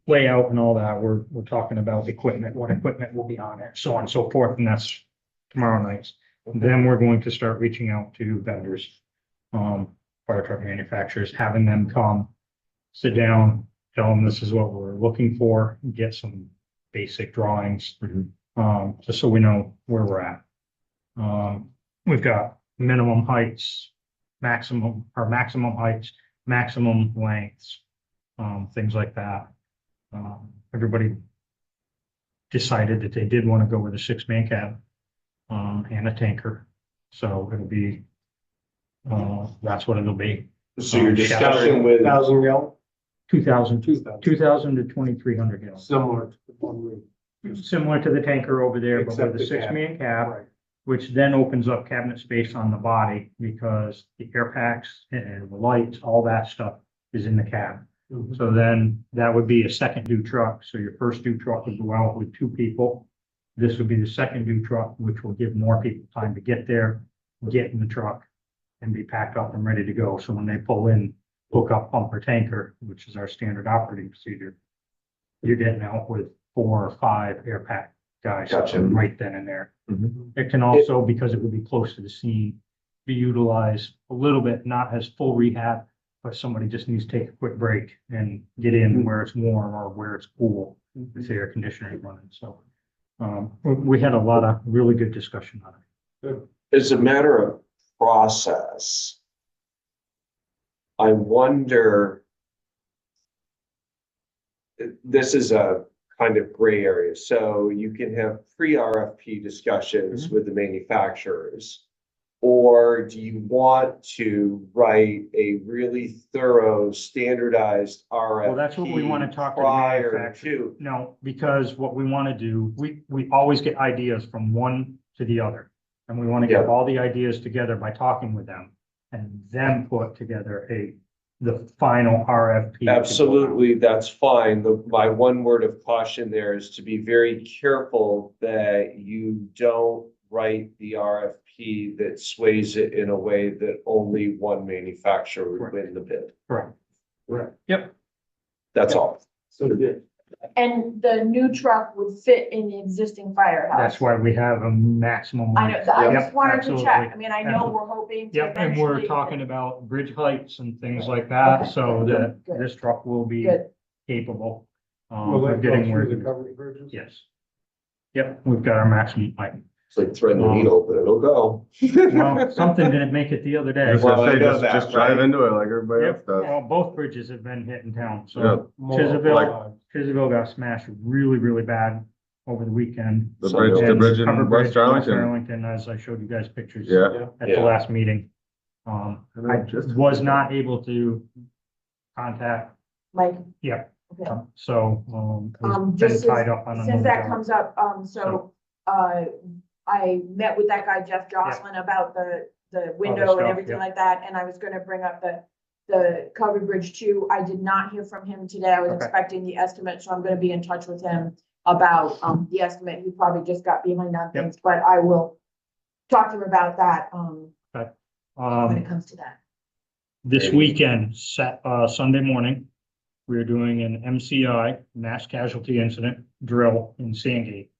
layout and all that, we're talking about equipment, what equipment will be on it, so on and so forth, and that's tomorrow night. Then we're going to start reaching out to vendors, fire truck manufacturers, having them come, sit down, tell them this is what we're looking for, get some basic drawings, just so we know where we're at. We've got minimum heights, maximum heights, maximum lengths, things like that. Everybody decided that they did want to go with a 6-man cab, and a tanker. So it'll be, that's what it'll be. So your discussion with, 1,000 gallon, 2,000 2,000, to 2,300 gallons. similar to the one we. Similar to the tanker over there, but Except with a the cab. 6-man cab, Right. which then opens up cabinet space on the body because the air packs and the lights, all that stuff is in the cab. Mhm. So then that would be a second due truck. So your first due truck would go out with 2 people. This would be the second due truck, which will give more people time to get there, get in the truck and be packed up and ready to go. So when they pull in, hook up pump or tanker, which is our standard operating procedure, you're getting out with 4 or 5 air pack guys Gotcha. right then and there. Mhm. It can also, because it would be close to the scene, be utilized a little bit, not as full rehab, but somebody just needs to take a quick break and get in where it's warm or where it's cool with the air conditioning running. So we had a lot of really good discussion on it. as a matter of process, I wonder, this is a kind of gray area. So you can have pre-RFP discussions with the manufacturers. Or do you want to write a really thorough, standardized RFP? Well, that's what we want to talk to the prior manufacturer. to? No, because what we want to do, we always get ideas from one to the other. And we want to get Yeah. all the ideas together by talking with them and then put together the final RFP. to go out. Absolutely, that's fine. My one word of caution there is to be very careful that you don't write the RFP that sways it in a way that only one manufacturer would Correct. win the bid. Correct. Right. Yep. That's all. So good. And the new truck would fit in the existing firehouse. That's why we have a maximum. I know, length. I Yep, just wanted to check. absolutely. I mean, I know we're hoping to Yep, and we're eventually- talking about bridge heights and things like that, Okay, so good, that good. this truck will be Good. capable. Will Of that go getting where. through the covered bridges? Yes. Yep, we've got our maximum height. It's like threading a needle, but it'll go. Well, something didn't make it the other I day. was gonna Well, I say, know just, that, just drive right? into it like everybody else Yep, does. well, both bridges have been hit in town, Yeah. so More Tisaville, Tisaville got smashed really, really bad over the weekend. The So bridge, the And bridge Covered in Bridge, West Arlington. Arlington, as I showed you guys pictures. Yeah. At Yeah. the last meeting. I Just- was not able to contact, Mike, yeah, okay. so, we've Just been tied up on since another that job. comes up, I met with that guy, Jeff Jocelyn, about the window stuff, and everything yeah. like that, and I was gonna bring up the covered bridge too. I did not hear from him today. I was Okay. expecting the estimate, so I'm gonna be in touch with him about, the estimate. He probably just got behind on Yep. things, but I will talk to him about that, when it Um, comes to that. this weekend, Sunday morning, we're doing an MCI, mass casualty incident drill in Sandgate.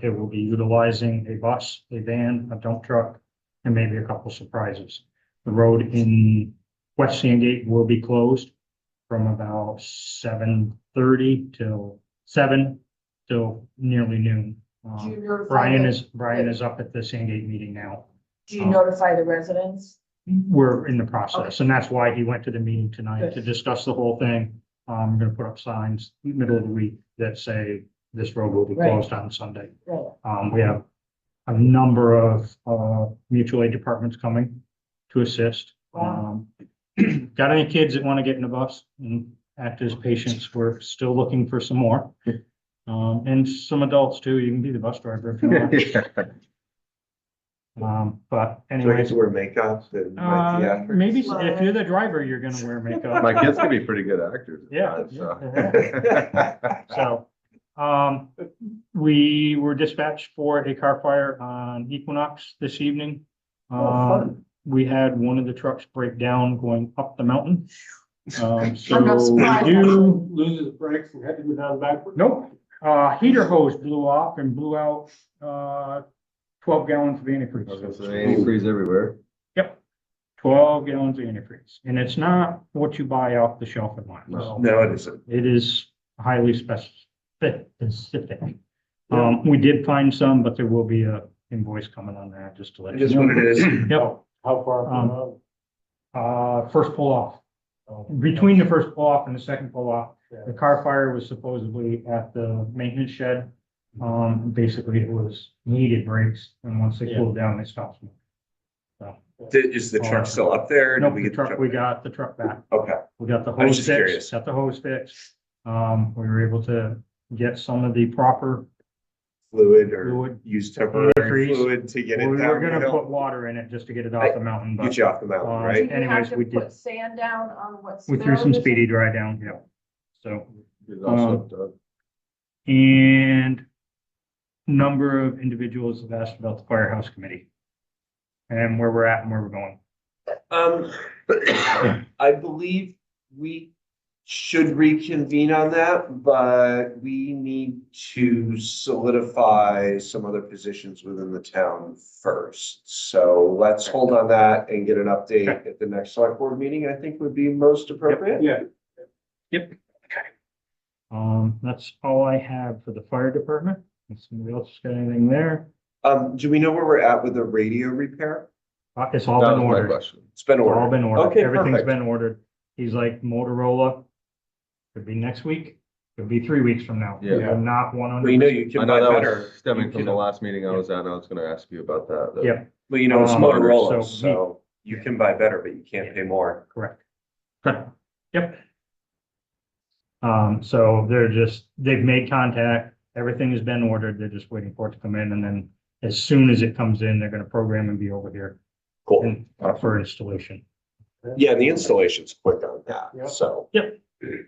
It will be utilizing a bus, a van, a dump truck, and maybe a couple surprises. The road in West Sandgate will be closed from about 7:30 till 7 till nearly noon. Do you notify Brian is up at the Sandgate meeting now. Do you notify the residents? We're in the process, and that's why he went to the meeting tonight to discuss the whole thing. I'm gonna put up signs in the middle of the week that say this road will be Right. closed on Sunday. Right. We have a number of, mutual aid departments coming to assist. Wow. Got any kids that want to get in the bus and act as patients? We're still looking for some more. And some adults too. You can be the bus driver if you want. But Do I get anyways, to wear makeup and my theatrics? maybe if you're the driver, you're gonna wear makeup. My kids could be pretty good actors. Yeah. So. So, we were dispatched for a car fire on Equinox this evening. We had one of the trucks break down going up the mountain. I'm not So surprised, we do, Loses brakes and had to go down backward. nope, heater hose blew off and blew out, 12 gallons of I was gonna antifreeze. say, antifreeze everywhere. Yep. 12 gallons of antifreeze, and it's not what you buy off the shelf at Mars. No, it isn't. It is highly specific. We did find some, but there will be a invoice coming on that, just to let It you is know. what it is. Yep, How far from first pull off. Between the first pull off and the second pull off, the car fire was supposedly at the maintenance shed. Basically it was needed brakes, and once they cooled down, they stopped smoking. So, Is the truck still up there? Did no, we the get truck, we got the truck back. Okay, We got the I was hose just fixed, curious. got the hose fixed. We were able to get some of the proper fluid or fluid. use temporary Antifreeze. fluid to get We it were down the gonna hill? put water in it just to get it off the mountain, Get but you off the mountain, um, Do right? you anyways, have to we did- put sand down on what's? we threw some speedy dry down, yeah. So, He's also done. and number of individuals have asked about the firehouse committee and where we're at and where we're going. I believe we should reconvene on that, but we need to solidify some other positions within the town first. So let's hold on that and get an update at the next select board meeting, I think would be most appropriate. Yeah. Yep. That's all I have for the fire department. If somebody else got anything there, Do we know where we're at with the radio repair? it's all That been was my ordered. question. It's been It's all ordered. been ordered. Okay, Everything's perfect. been ordered. He's like Motorola. Could be next week, could be 3 weeks from now. Yeah. We're not 100. Well, you know, you I can know buy that better. was stemming You from can- the last meeting I was at, and I was gonna ask you about that. though. Yep, Well, you know, it's Um, Motorola, so so you can buy better, but you can't pay more. correct. Yep. So they've made contact, everything has been ordered, they're just waiting for it to come in, and then as soon as it comes in, they're gonna program and be over here Cool. and for installation. Yeah, and the installation's quick on that, Yeah. so Yeah,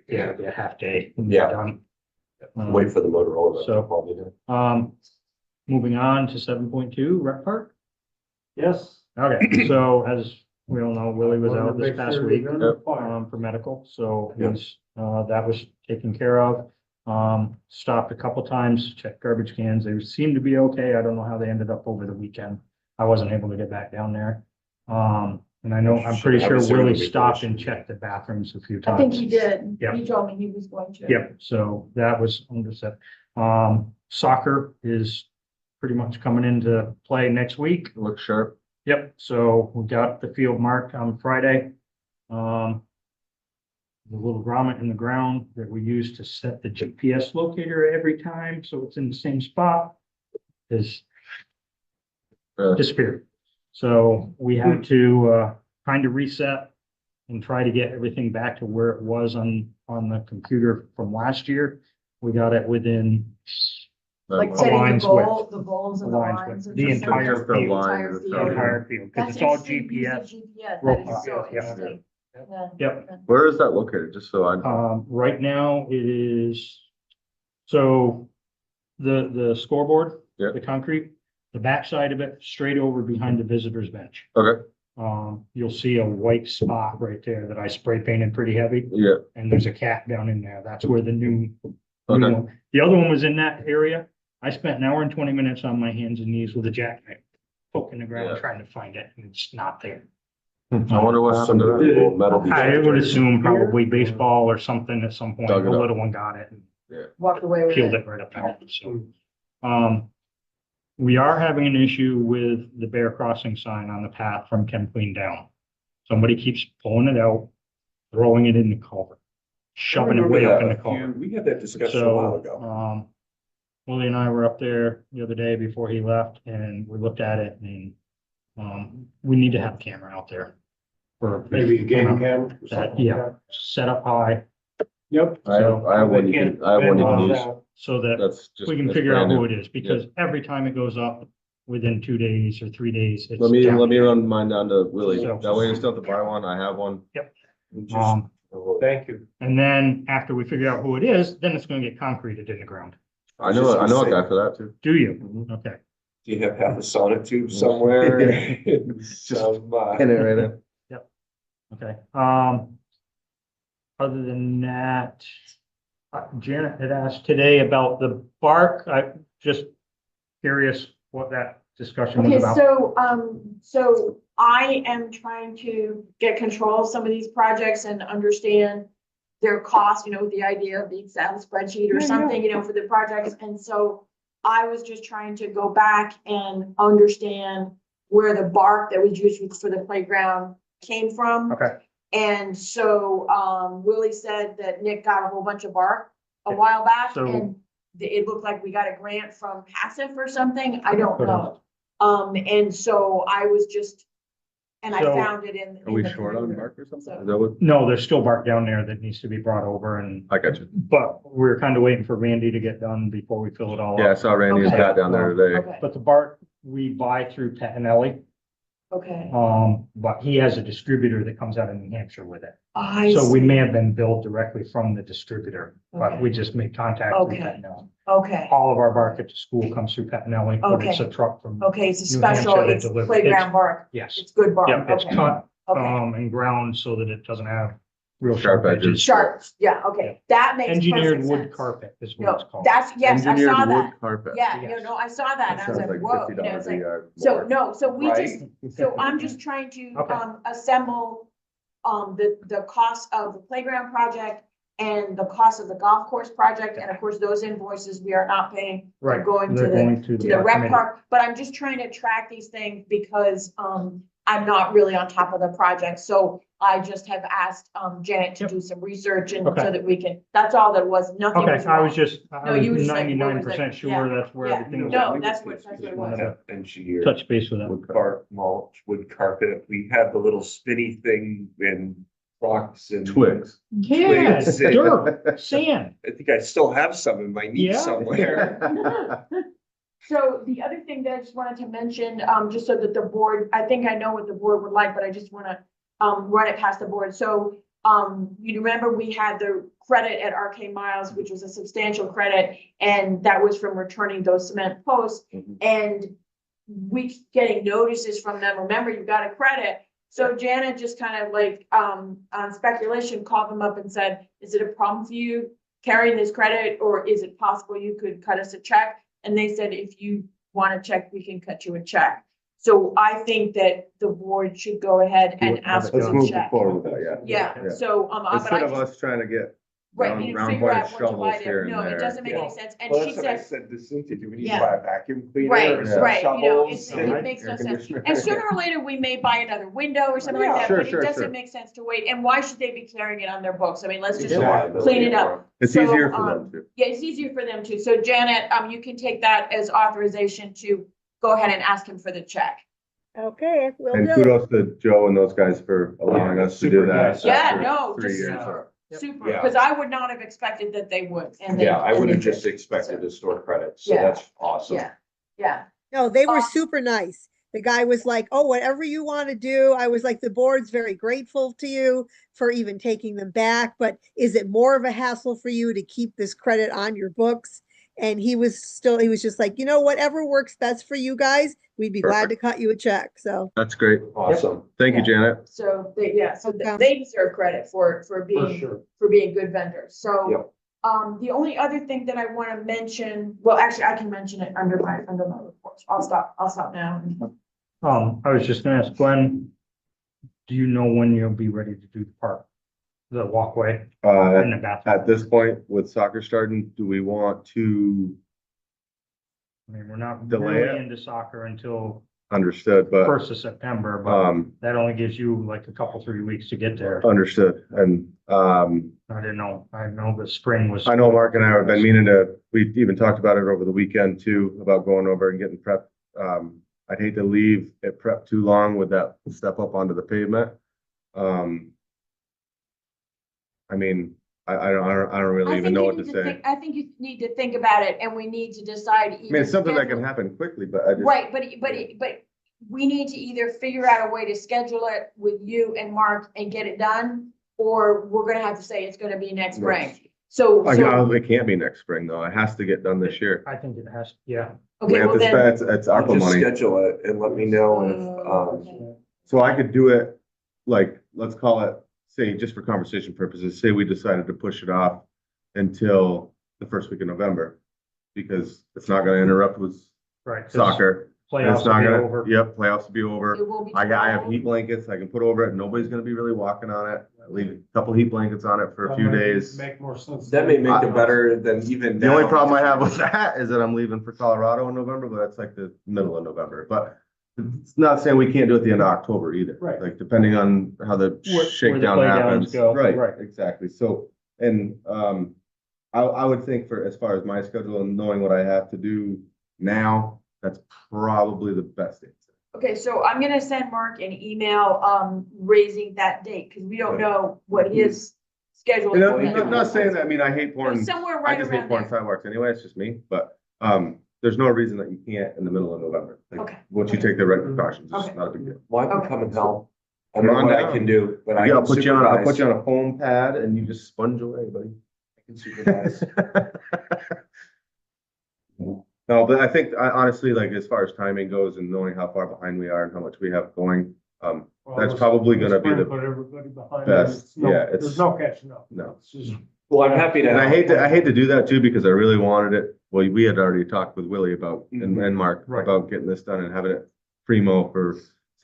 it'll be a half day. and Yeah. done. wait for the Motorola. So- Probably do. Moving on to 7.2, Rec Park. Yes. Okay, so as we all know, Willie was Wanted out to this make past sure week. you're under fire. For medical, so Yeah. he's, that was taken care of. Stopped a couple times, checked garbage cans, they seemed to be okay, I don't know how they ended up over the weekend. I wasn't able to get back down there. And I know, I'm pretty Should have sure a survey Willie before stopped this. and checked the bathrooms a few I times. think he did. Yeah. He told me he was going to. Yep, so that was underset. Soccer is pretty much coming into play next week. Looks sharp. Yep, so we got the field marked on Friday. The little grommet in the ground that we use to set the GPS locator every time, so it's in the same spot, is Yeah. disappeared. So we had to, kind of reset and try to get everything back to where it was on the computer from last year. We got it within Like setting the lines goal, the goals and the lines lines. with and the just entire Just the field. line Entire of the field. the entire field, because That's it's all interesting, use of GPS. GPS. Roll That call, is so yeah. interesting. Yeah. Yep. Where is that located? Just so I know. Right now it is, so the scoreboard, Yeah. the concrete, the backside of it, straight over behind the visitor's bench. Okay, You'll see a white spot right there that I spray painted pretty heavy, yeah, and there's a cat down in there. That's where the new okay. one. The other one was in that area. I spent an hour and 20 minutes on my hands and knees with a jackknife, poking the ground, Yeah. trying to find it, and it's not there. I wonder what happened to that. Little metal I would detector. assume probably baseball or something at some point. The Dug it up. little one got it and Walked away with peeled it. it right up there. So, we are having an issue with the bear crossing sign on the path from Kemqueen down. Somebody keeps pulling it out, throwing it in the culvert, shoving it way up in the culvert. We had that discussion a while So, ago. Willie and I were up there the other day before he left, and we looked at it, and we need to have a camera out there. For Maybe a game cam. or that, something like yeah, that. set up high, Yep. I have one you can, I have one you can use. so that That's just. we can that's figure out brand who new. it is, because every time it goes up, within 2 days or 3 days, it's Let me down. run mine down to Willie. So- That way you still have to buy one. I have one. Um, Thank you. and then after we figure out who it is, then it's gonna get concreted in the ground. I know a guy for that too. Do you? Mhm. Okay. Do you have half a sonotube somewhere? Some, Pin it right in. Okay, other than that, Janet had asked today about the bark. I just curious what that discussion was Okay, about. so I am trying to get control of some of these projects and understand their cost, the idea of the Excel spreadsheet or Yeah, something, for the projects. And so I was just trying to go back and understand where the bark that was used for the playground came from. Okay, And so, Willie said that Nick got a whole bunch of bark a while back So- and it looked like we got a grant from Passive or something. I don't Could know. And so I was just, and I So- found it in. Are we in the short on computer. bark or something? So- Is that what? no, there's still bark down there that needs to be brought over and, I got you. but we're kind of waiting for Randy to get done before we fill it all Yeah, I up. saw Randy and Okay. Pat down there today. Okay, But the bark we buy through Petinelli, okay. but he has a distributor that comes out of New Hampshire with it. I So we see. may have been billed directly from the distributor, but Okay. we just made contact with Okay. Petinelli. Okay, All of our bark at the school comes through Petinelli, but it's a Okay. truck from, okay, it's a New Hampshire special, that it's delivers- playground bark. yes. It's good bark. Yeah, it's Okay. cut, Okay. and ground so that it doesn't have real Sharp sharp edges. edges. Sharp, yeah, okay. That makes Engineered perfect wood sense. carpet is what No, it's called. that's, yes, I Engineered saw wood that. carpet. Yeah, Yes. I saw that. That And I was sounds like, like whoa, $50 it's a like, yard. so, more. no, so we Right? just, so I'm just trying to, Okay. assemble, the cost of the playground project and the cost of the golf course project, and of course, those invoices we are not paying. They're Right, going to they're the, going to to the the park rec committee. park, but I'm just trying to track these things because, I'm not really on top of the project, so I just have asked, Janet to Yep. do some research and Okay. so that we can, that's all that was, nothing Okay, was I was wrong. just, No, I was you were just like, where 99% was it? sure Yeah, that's where yeah. everything was. No, at. that's what it was. Wanted to Engineer. touch base with that. Wood bark mulch, wood carpet. We had the little spinny thing and rocks and. Twigs. Yeah, Twigs. dirt, sand. I think I still have some in my knee Yeah. somewhere. So the other thing that I just wanted to mention, just so that the board, I think I know what the board would like, but I just wanna, run it past the board. So, you remember we had the credit at RK Miles, which was a substantial credit, and that was from returning those cement posts. Mhm. And we keep getting notices from them, remember, you got a credit. So Janet just kind of like, on speculation, called them up and said, is it a problem for you carrying this credit, or is it possible you could cut us a check? And they said, if you want a check, we can cut you a check. So I think that the board should go ahead and ask Let's for a move check. forward with that, yeah. Yeah, so, but I Instead of just, us trying to get right, round- you round figure pointed out what to shovels buy here there. and No, it there. doesn't make any Yeah. sense. And Well, she that's what I said, said to Cynthia, do we need Yeah. to buy a vacuum cleaner right, or some right, shovels? it and- makes no Air sense. conditioner. And sooner or later, we may buy another window or something like Yeah. that, Sure, but it sure, doesn't sure. make sense to wait. And why should they be carrying it on their books? I mean, let's just Exactly. clean it up. It's So, easier for them to. Yeah, it's easier for them too. So Janet, you can take that as authorization to go ahead and ask him for the check. Okay, will And do. kudos to Joe and those guys for allowing us to do Super that. nice. Yeah, after no, 3 just years. super, Yep. super, Yeah. because I would not have expected that they would. And they- Yeah, I and would they have just did. expected to store credit, so Yeah. that's awesome. Yeah, yeah. No, they were super nice. The guy was like, oh, whatever you want to do. I was like, the board's very grateful to you for even taking them back, but is it more of a hassle for you to keep this credit on your books? And he was just like, whatever works best for you guys, we'd be glad to cut you a check. So, That's great. Awesome. Thank you, Yeah. Janet. So they, so Okay. they deserve credit for For being, sure. for being good vendors. So, Yep. the only other thing that I want to mention, well, actually, I can mention it under my reports. I'll stop now. I was just gonna ask Glenn, do you know when you'll be ready to do the park? The walkway and the bathroom? At this point, with soccer starting, do we want to I mean, we're not delay really it? into soccer until understood, but, 1st of September, but that only gives you like a couple, 3 weeks to get there. understood. And, I didn't know, I know the spring was. I know Mark and I have been meaning to, we even talked about it over the weekend too, about going over and getting prepped. I'd hate to leave it prepped too long with that step up onto the pavement. I mean, I don't really even know what to say. I think you need to think about it and we need to decide. I mean, it's something that can happen quickly, but I just. Right, but we need to either figure out a way to schedule it with you and Mark and get it done, or we're gonna have to say it's gonna be next spring. So, It can't be next spring though. It has to get done this year. I think it has, yeah. We okay, have well to then. spend, it's I'll ARPA just money. schedule it and let me know if, So I could do it, like, let's call it, say, just for conversation purposes, say we decided to push it off until the first week of November. Because it's not gonna interrupt with Right. 'cause soccer. Playoffs It's not will be gonna, over. yep, playoffs will be over. It will be. I have heat blankets I can put over it. Nobody's gonna be really walking on it. I leave a couple heat blankets on it for a That few might days. Make more sense. That may make it better than even. The only now. problem I have with that is that I'm leaving for Colorado in November, but that's like the middle of November. But it's not saying we can't do it at the end of October either. Right. Like depending on how the Where the shakedown playdowns happens. go. Right, Right. exactly. So, and I would think for as far as my schedule and knowing what I have to do now, that's probably the best answer. Okay, so I'm gonna send Mark an email, raising that date, because we don't know what his schedule is. And I'm not saying that, I mean, I hate pouring, Somewhere I right just hate around pouring there. sidewalks anyway, it's just me, but, there's no reason that you can't in the middle of November. Like, Okay. once you take the right precautions, it's Okay. not a big deal. Well, I can Okay. come and help. I Come don't know on what I down. can do, but I Yeah, can I'll put supervise. you on a foam pad and you just sponge away, buddy. I can supervise. No, but I think, honestly, like, as far as timing goes and knowing how far behind we are and how much we have going, Well, that's let's- probably let's gonna be try the and Put everybody behind. best. It's no- Yeah, it's- There's no catching up. no. It's just- Well, I'm happy to. And I help. hate to do that too, because I really wanted it. Well, we had already talked with Willie about, and Mark, Right. about getting this done and having it primo for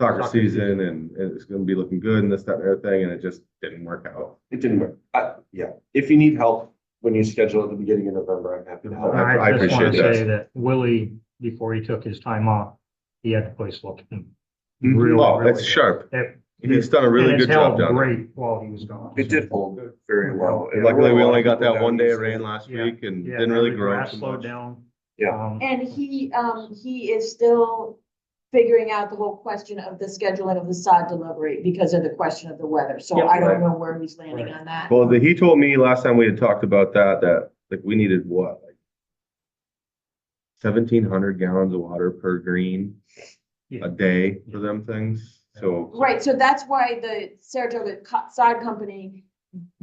soccer Soccer season, and it's gonna be looking good and this, that, and everything, and it just didn't work out. It didn't work. Yeah, if you need help when you schedule at the beginning of November, I'm happy to help. I I just want appreciate to that. say that Willie, before he took his time off, he had the place looking. Mhm. Really, Oh, really it's good. sharp. It- He's done a really and it's good job held down there. Great while he was gone. It did hold very well. And luckily, we only got that People one day of down rain last Yeah. week and Yeah, didn't really the grow grass too slowed much. down. Yeah. And he is still figuring out the whole question of the scheduling of the sod delivery because of the question of the weather. So Yeah, I right. don't know where he's landing Right. on that. Well, he told me last time we had talked about that like we needed what, like 1,700 gallons of water per green Yeah. a day for them things. So Right, so that's why the Saratoga sod company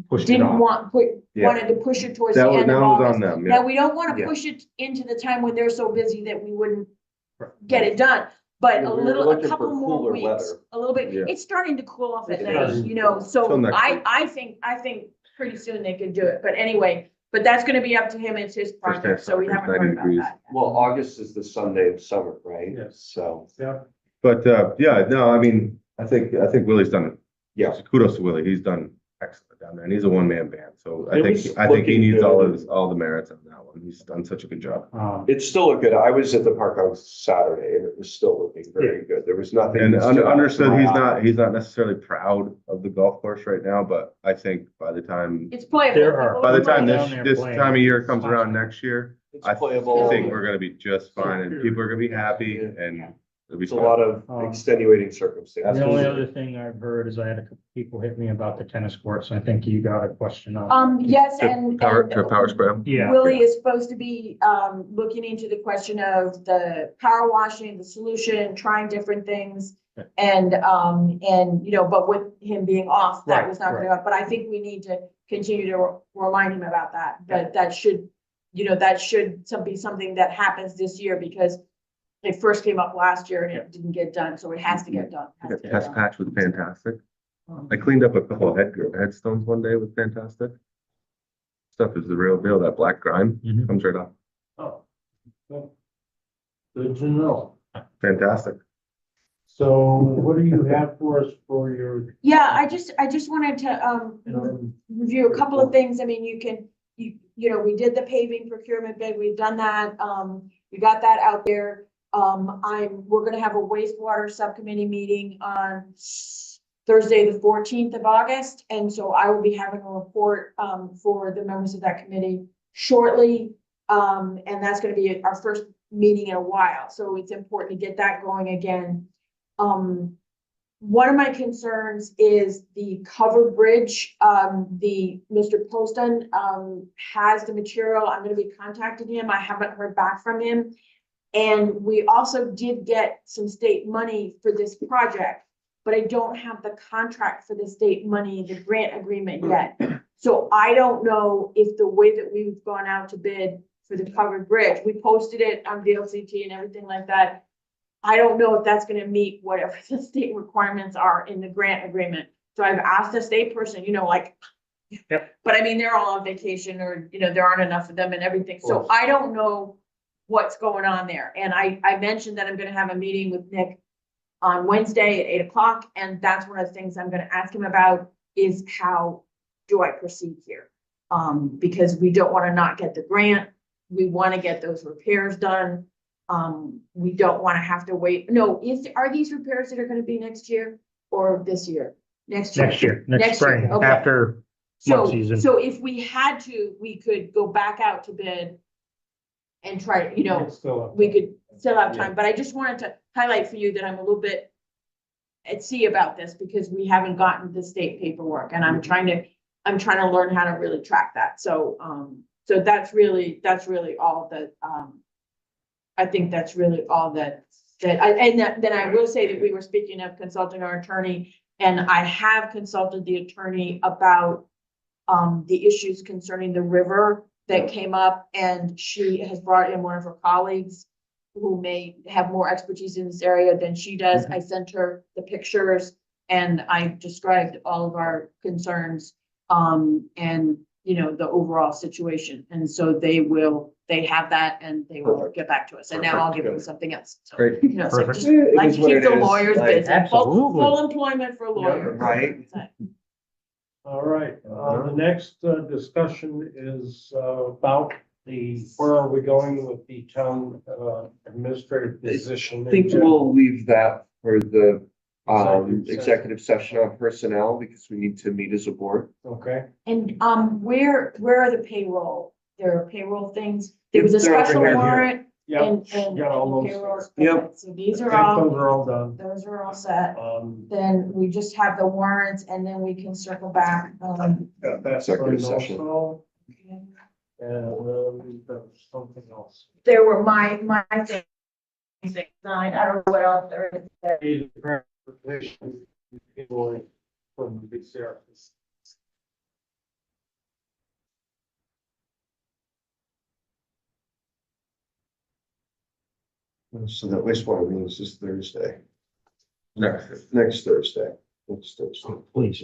Pushed it didn't off. Yeah. wanted to push it towards that the was, end of that was August. on them. Now, Yeah. we don't want to Yeah. push it into the time when they're so busy that we wouldn't Right. get it done. But Yeah, a we were little, a looking couple for more cooler weeks, weather. a little bit. Yeah. It's starting to cool off at It night, does. you know, Till so next week. I think pretty soon they could do it. But anyway, but that's gonna be up to him. It's his project, so we summer, haven't 90 heard about degrees. that. Well, August is the Sunday of summer, right? Yes. So, Yeah. But yeah, no, I mean, I think Willie's done, yeah. kudos to Willie. He's done excellent down there and he's a one-man band. So It was I think he looking needs good. all the merits on that one. He's done such a good job. It's still a good, I was at the park on Saturday and it was still looking very good. There was nothing. And that stood out to understood, my he's eye. not necessarily proud of the golf course right now, but I think by the time, It's playable. There are- by the People time will down play. there this playing. time of year comes around next year, It's I playable. think we're gonna be just fine and people are gonna be happy and it'll be It's a fun. lot of extenuating circumstances. The only other thing I've heard is I had a couple people hit me about the tennis courts. I think you got a question on. Yes, To and. power scram. Yeah. Willie is supposed to be, looking into the question of the power washing, the solution, trying different things. And, you know, but with him being off, that Right, was not gonna, right. but I think we need to continue to remind him about that. But that should, you know, that should be something that happens this year because it first came up last year and it didn't get done, so it has to get done. Has to get Test done. patch with Fantastic. I cleaned up a couple of headstones one day with Fantastic. Stuff is the real deal. That black grime Mhm. comes right off. Oh. Well, good to know. Fantastic. So what do you have for us for your, Yeah, I just wanted to, review a couple of things. I mean, you know, we did the paving procurement bid, we've done that, we got that out there. We're gonna have a wastewater subcommittee meeting on Thursday, the 14th of August. And so I will be having a report, for the members of that committee shortly. And that's gonna be our first meeting in a while, so it's important to get that going again. One of my concerns is the covered bridge. Mr. Poston, has the material. I'm gonna be contacting him. I haven't heard back from him. And we also did get some state money for this project, but I don't have the contract for the state money, the grant agreement yet. So I don't know if the way that we've gone out to bid for the covered bridge, we posted it on VLCT and everything like that. I don't know if that's gonna meet whatever the state requirements are in the grant agreement. So I've asked the state person, you know, like. Yep. But I mean, they're all on vacation or, you know, there aren't enough of them and everything. So I don't know what's going on there. And I mentioned that I'm gonna have a meeting with Nick on Wednesday at 8 o'clock, and that's one of the things I'm gonna ask him about is how do I proceed here? Because we don't wanna not get the grant, we wanna get those repairs done. We don't wanna have to wait, no, are these repairs that are gonna be next year or this year? Next year. Next year, Next next year, spring, okay. after So, mud season. so if we had to, we could go back out to bid and try, you know, we could still have time, but I just wanted to highlight for you that I'm a little bit at sea about this because we haven't gotten the state paperwork and I'm trying to learn how to really track that. So, so that's really all that, I think that's really all then I will say that we were speaking of consulting our attorney and I have consulted the attorney about the issues concerning the river that came up, and she has brought in one of her colleagues who may have more expertise in this area than she does. I sent her the pictures and I described all of our concerns, and you know, the overall situation. And so they have that and they will get back to us. And now I'll give them something else. So, Great. you know, so Perfect. just It like is to what keep it the is. lawyers Like, busy. Full absolutely. employment for lawyers. right. All right, the next discussion is about where are we going with the town administrative position? I think we'll leave that for the Executive session. executive session on personnel because we need to meet as a board. Okay, And where are the payroll? There are payroll things. There was a They're over special here. warrant yep, and got all those. payrolls. Yep. Okay, so these I are think those all, are all done. those are all set. Um, Then we just have the warrants and then we can circle back. got that Executive signed session. also. And there was something else. There were my things signed. I don't know what else there is. Need clarification from the BCR. So that wastewater meeting is this Thursday. Next Thursday. Next Thursday. Please.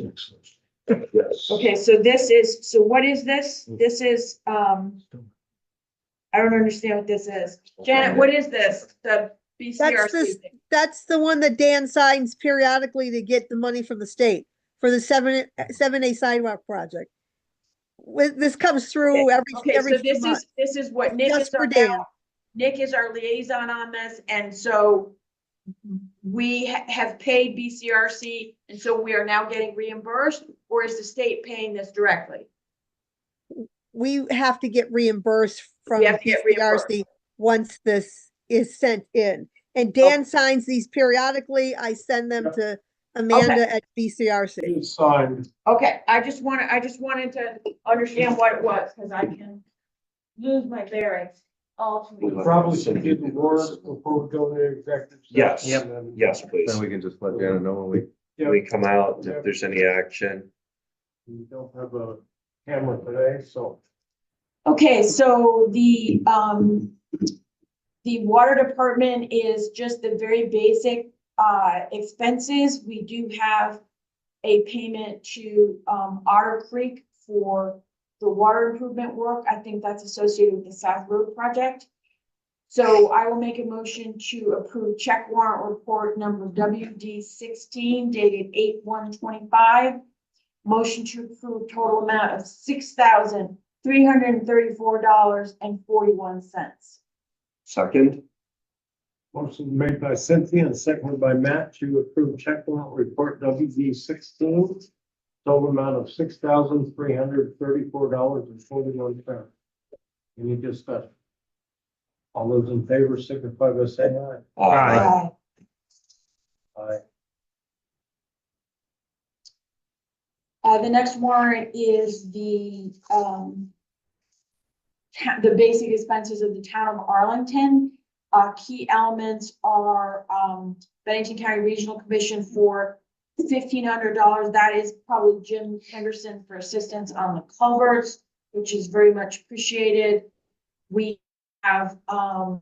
Yes. Okay, so what is this? This is, I don't understand what this is. Janet, what is this? The BCRC this- thing? That's the one that Dan signs periodically to get the money from the state for the 7A sidewalk project. This comes through Okay, every so few months. this is what Nick Just is for our Dan. now, Nick is our liaison on this, and so we have paid BCRC, and so we are now getting reimbursed, or is the state paying this directly? We have to get reimbursed from We have to get reimbursed. BCRC once this is sent in. And Dan signs these periodically. I send them to Amanda at BCRC. It's signed. Okay, I just wanted to understand what it was, because I can lose my bearings all too We easily. probably should get the warrants before we go into executive. Yes. session, and then- Yes, please. Then we can just let Janet know when we. We come out and if there's any action. We don't have a camera today, so. Okay, so the water department is just the very basic, expenses. We do have a payment to, Otter Creek for the water improvement work. I think that's associated with the South Road project. So I will make a motion to approve check warrant report number WD 16 dated 8/1/25. Motion to approve total amount of $6,334.41. Second, Motion made by Cynthia and seconded by Matt to approve check warrant report WD 16. Total amount of $6,334.41. Any discussion? All those in favor signify by saying aye. Aye. Aye. The next warrant is the basic expenses of the town of Arlington. Key elements are, Bennington County Regional Commission for $1,500. That is probably Jim Henderson for assistance on the culverts, which is very much appreciated. We have, money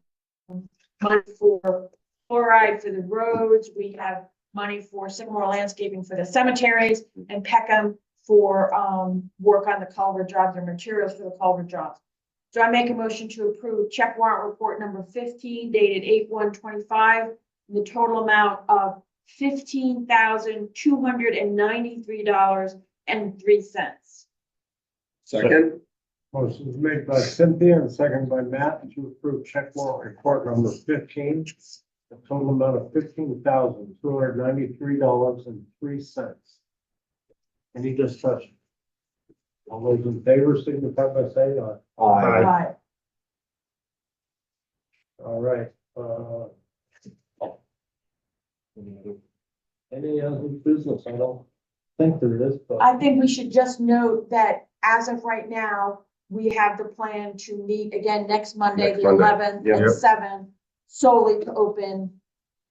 for fluoride for the roads. We have money for Sycamore landscaping for the cemeteries, and Peckham for, work on the culvert jobs or materials for the culvert jobs. So I make a motion to approve check warrant report number 15 dated 8/1/25, the total amount of $15,293.03. Second, Motion is made by Cynthia and seconded by Matt to approve check warrant report number 15. The total amount of $15,293.03. Any discussion? All those in favor signify by saying aye. Aye. All right, any other business? I don't think there is, but. I think we should just note that as of right now, we have the plan to meet again next Monday, Next the Monday. 11th Yep. at 7, solely to open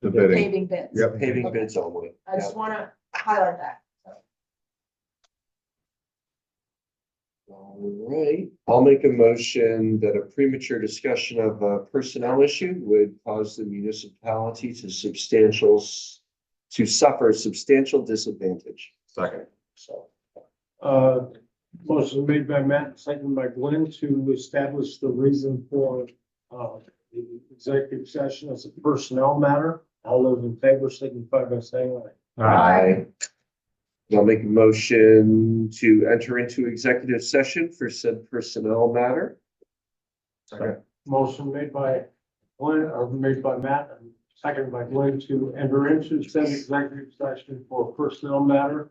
The the bidding. paving bids. Yep. paving bids only. I just want to highlight that. All right, I'll make a motion that a premature discussion of a personnel issue would cause the municipality to suffer substantial disadvantage. Second. So, Motion made by Matt, seconded by Glenn to establish the reason for, the executive session as a personnel matter. All those in favor signify by saying aye. aye. I'll make a motion to enter into executive session for said personnel matter. Second. Motion made by Glenn, or made by Matt, and seconded by Glenn to enter into said executive session for personnel matter.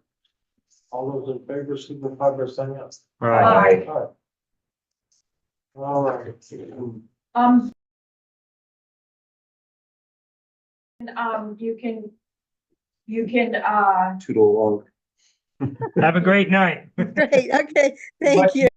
All those in favor signify by saying aye. Aye. Aye. All right. You can, Toodle along. Have a great night. Great, okay, thank you.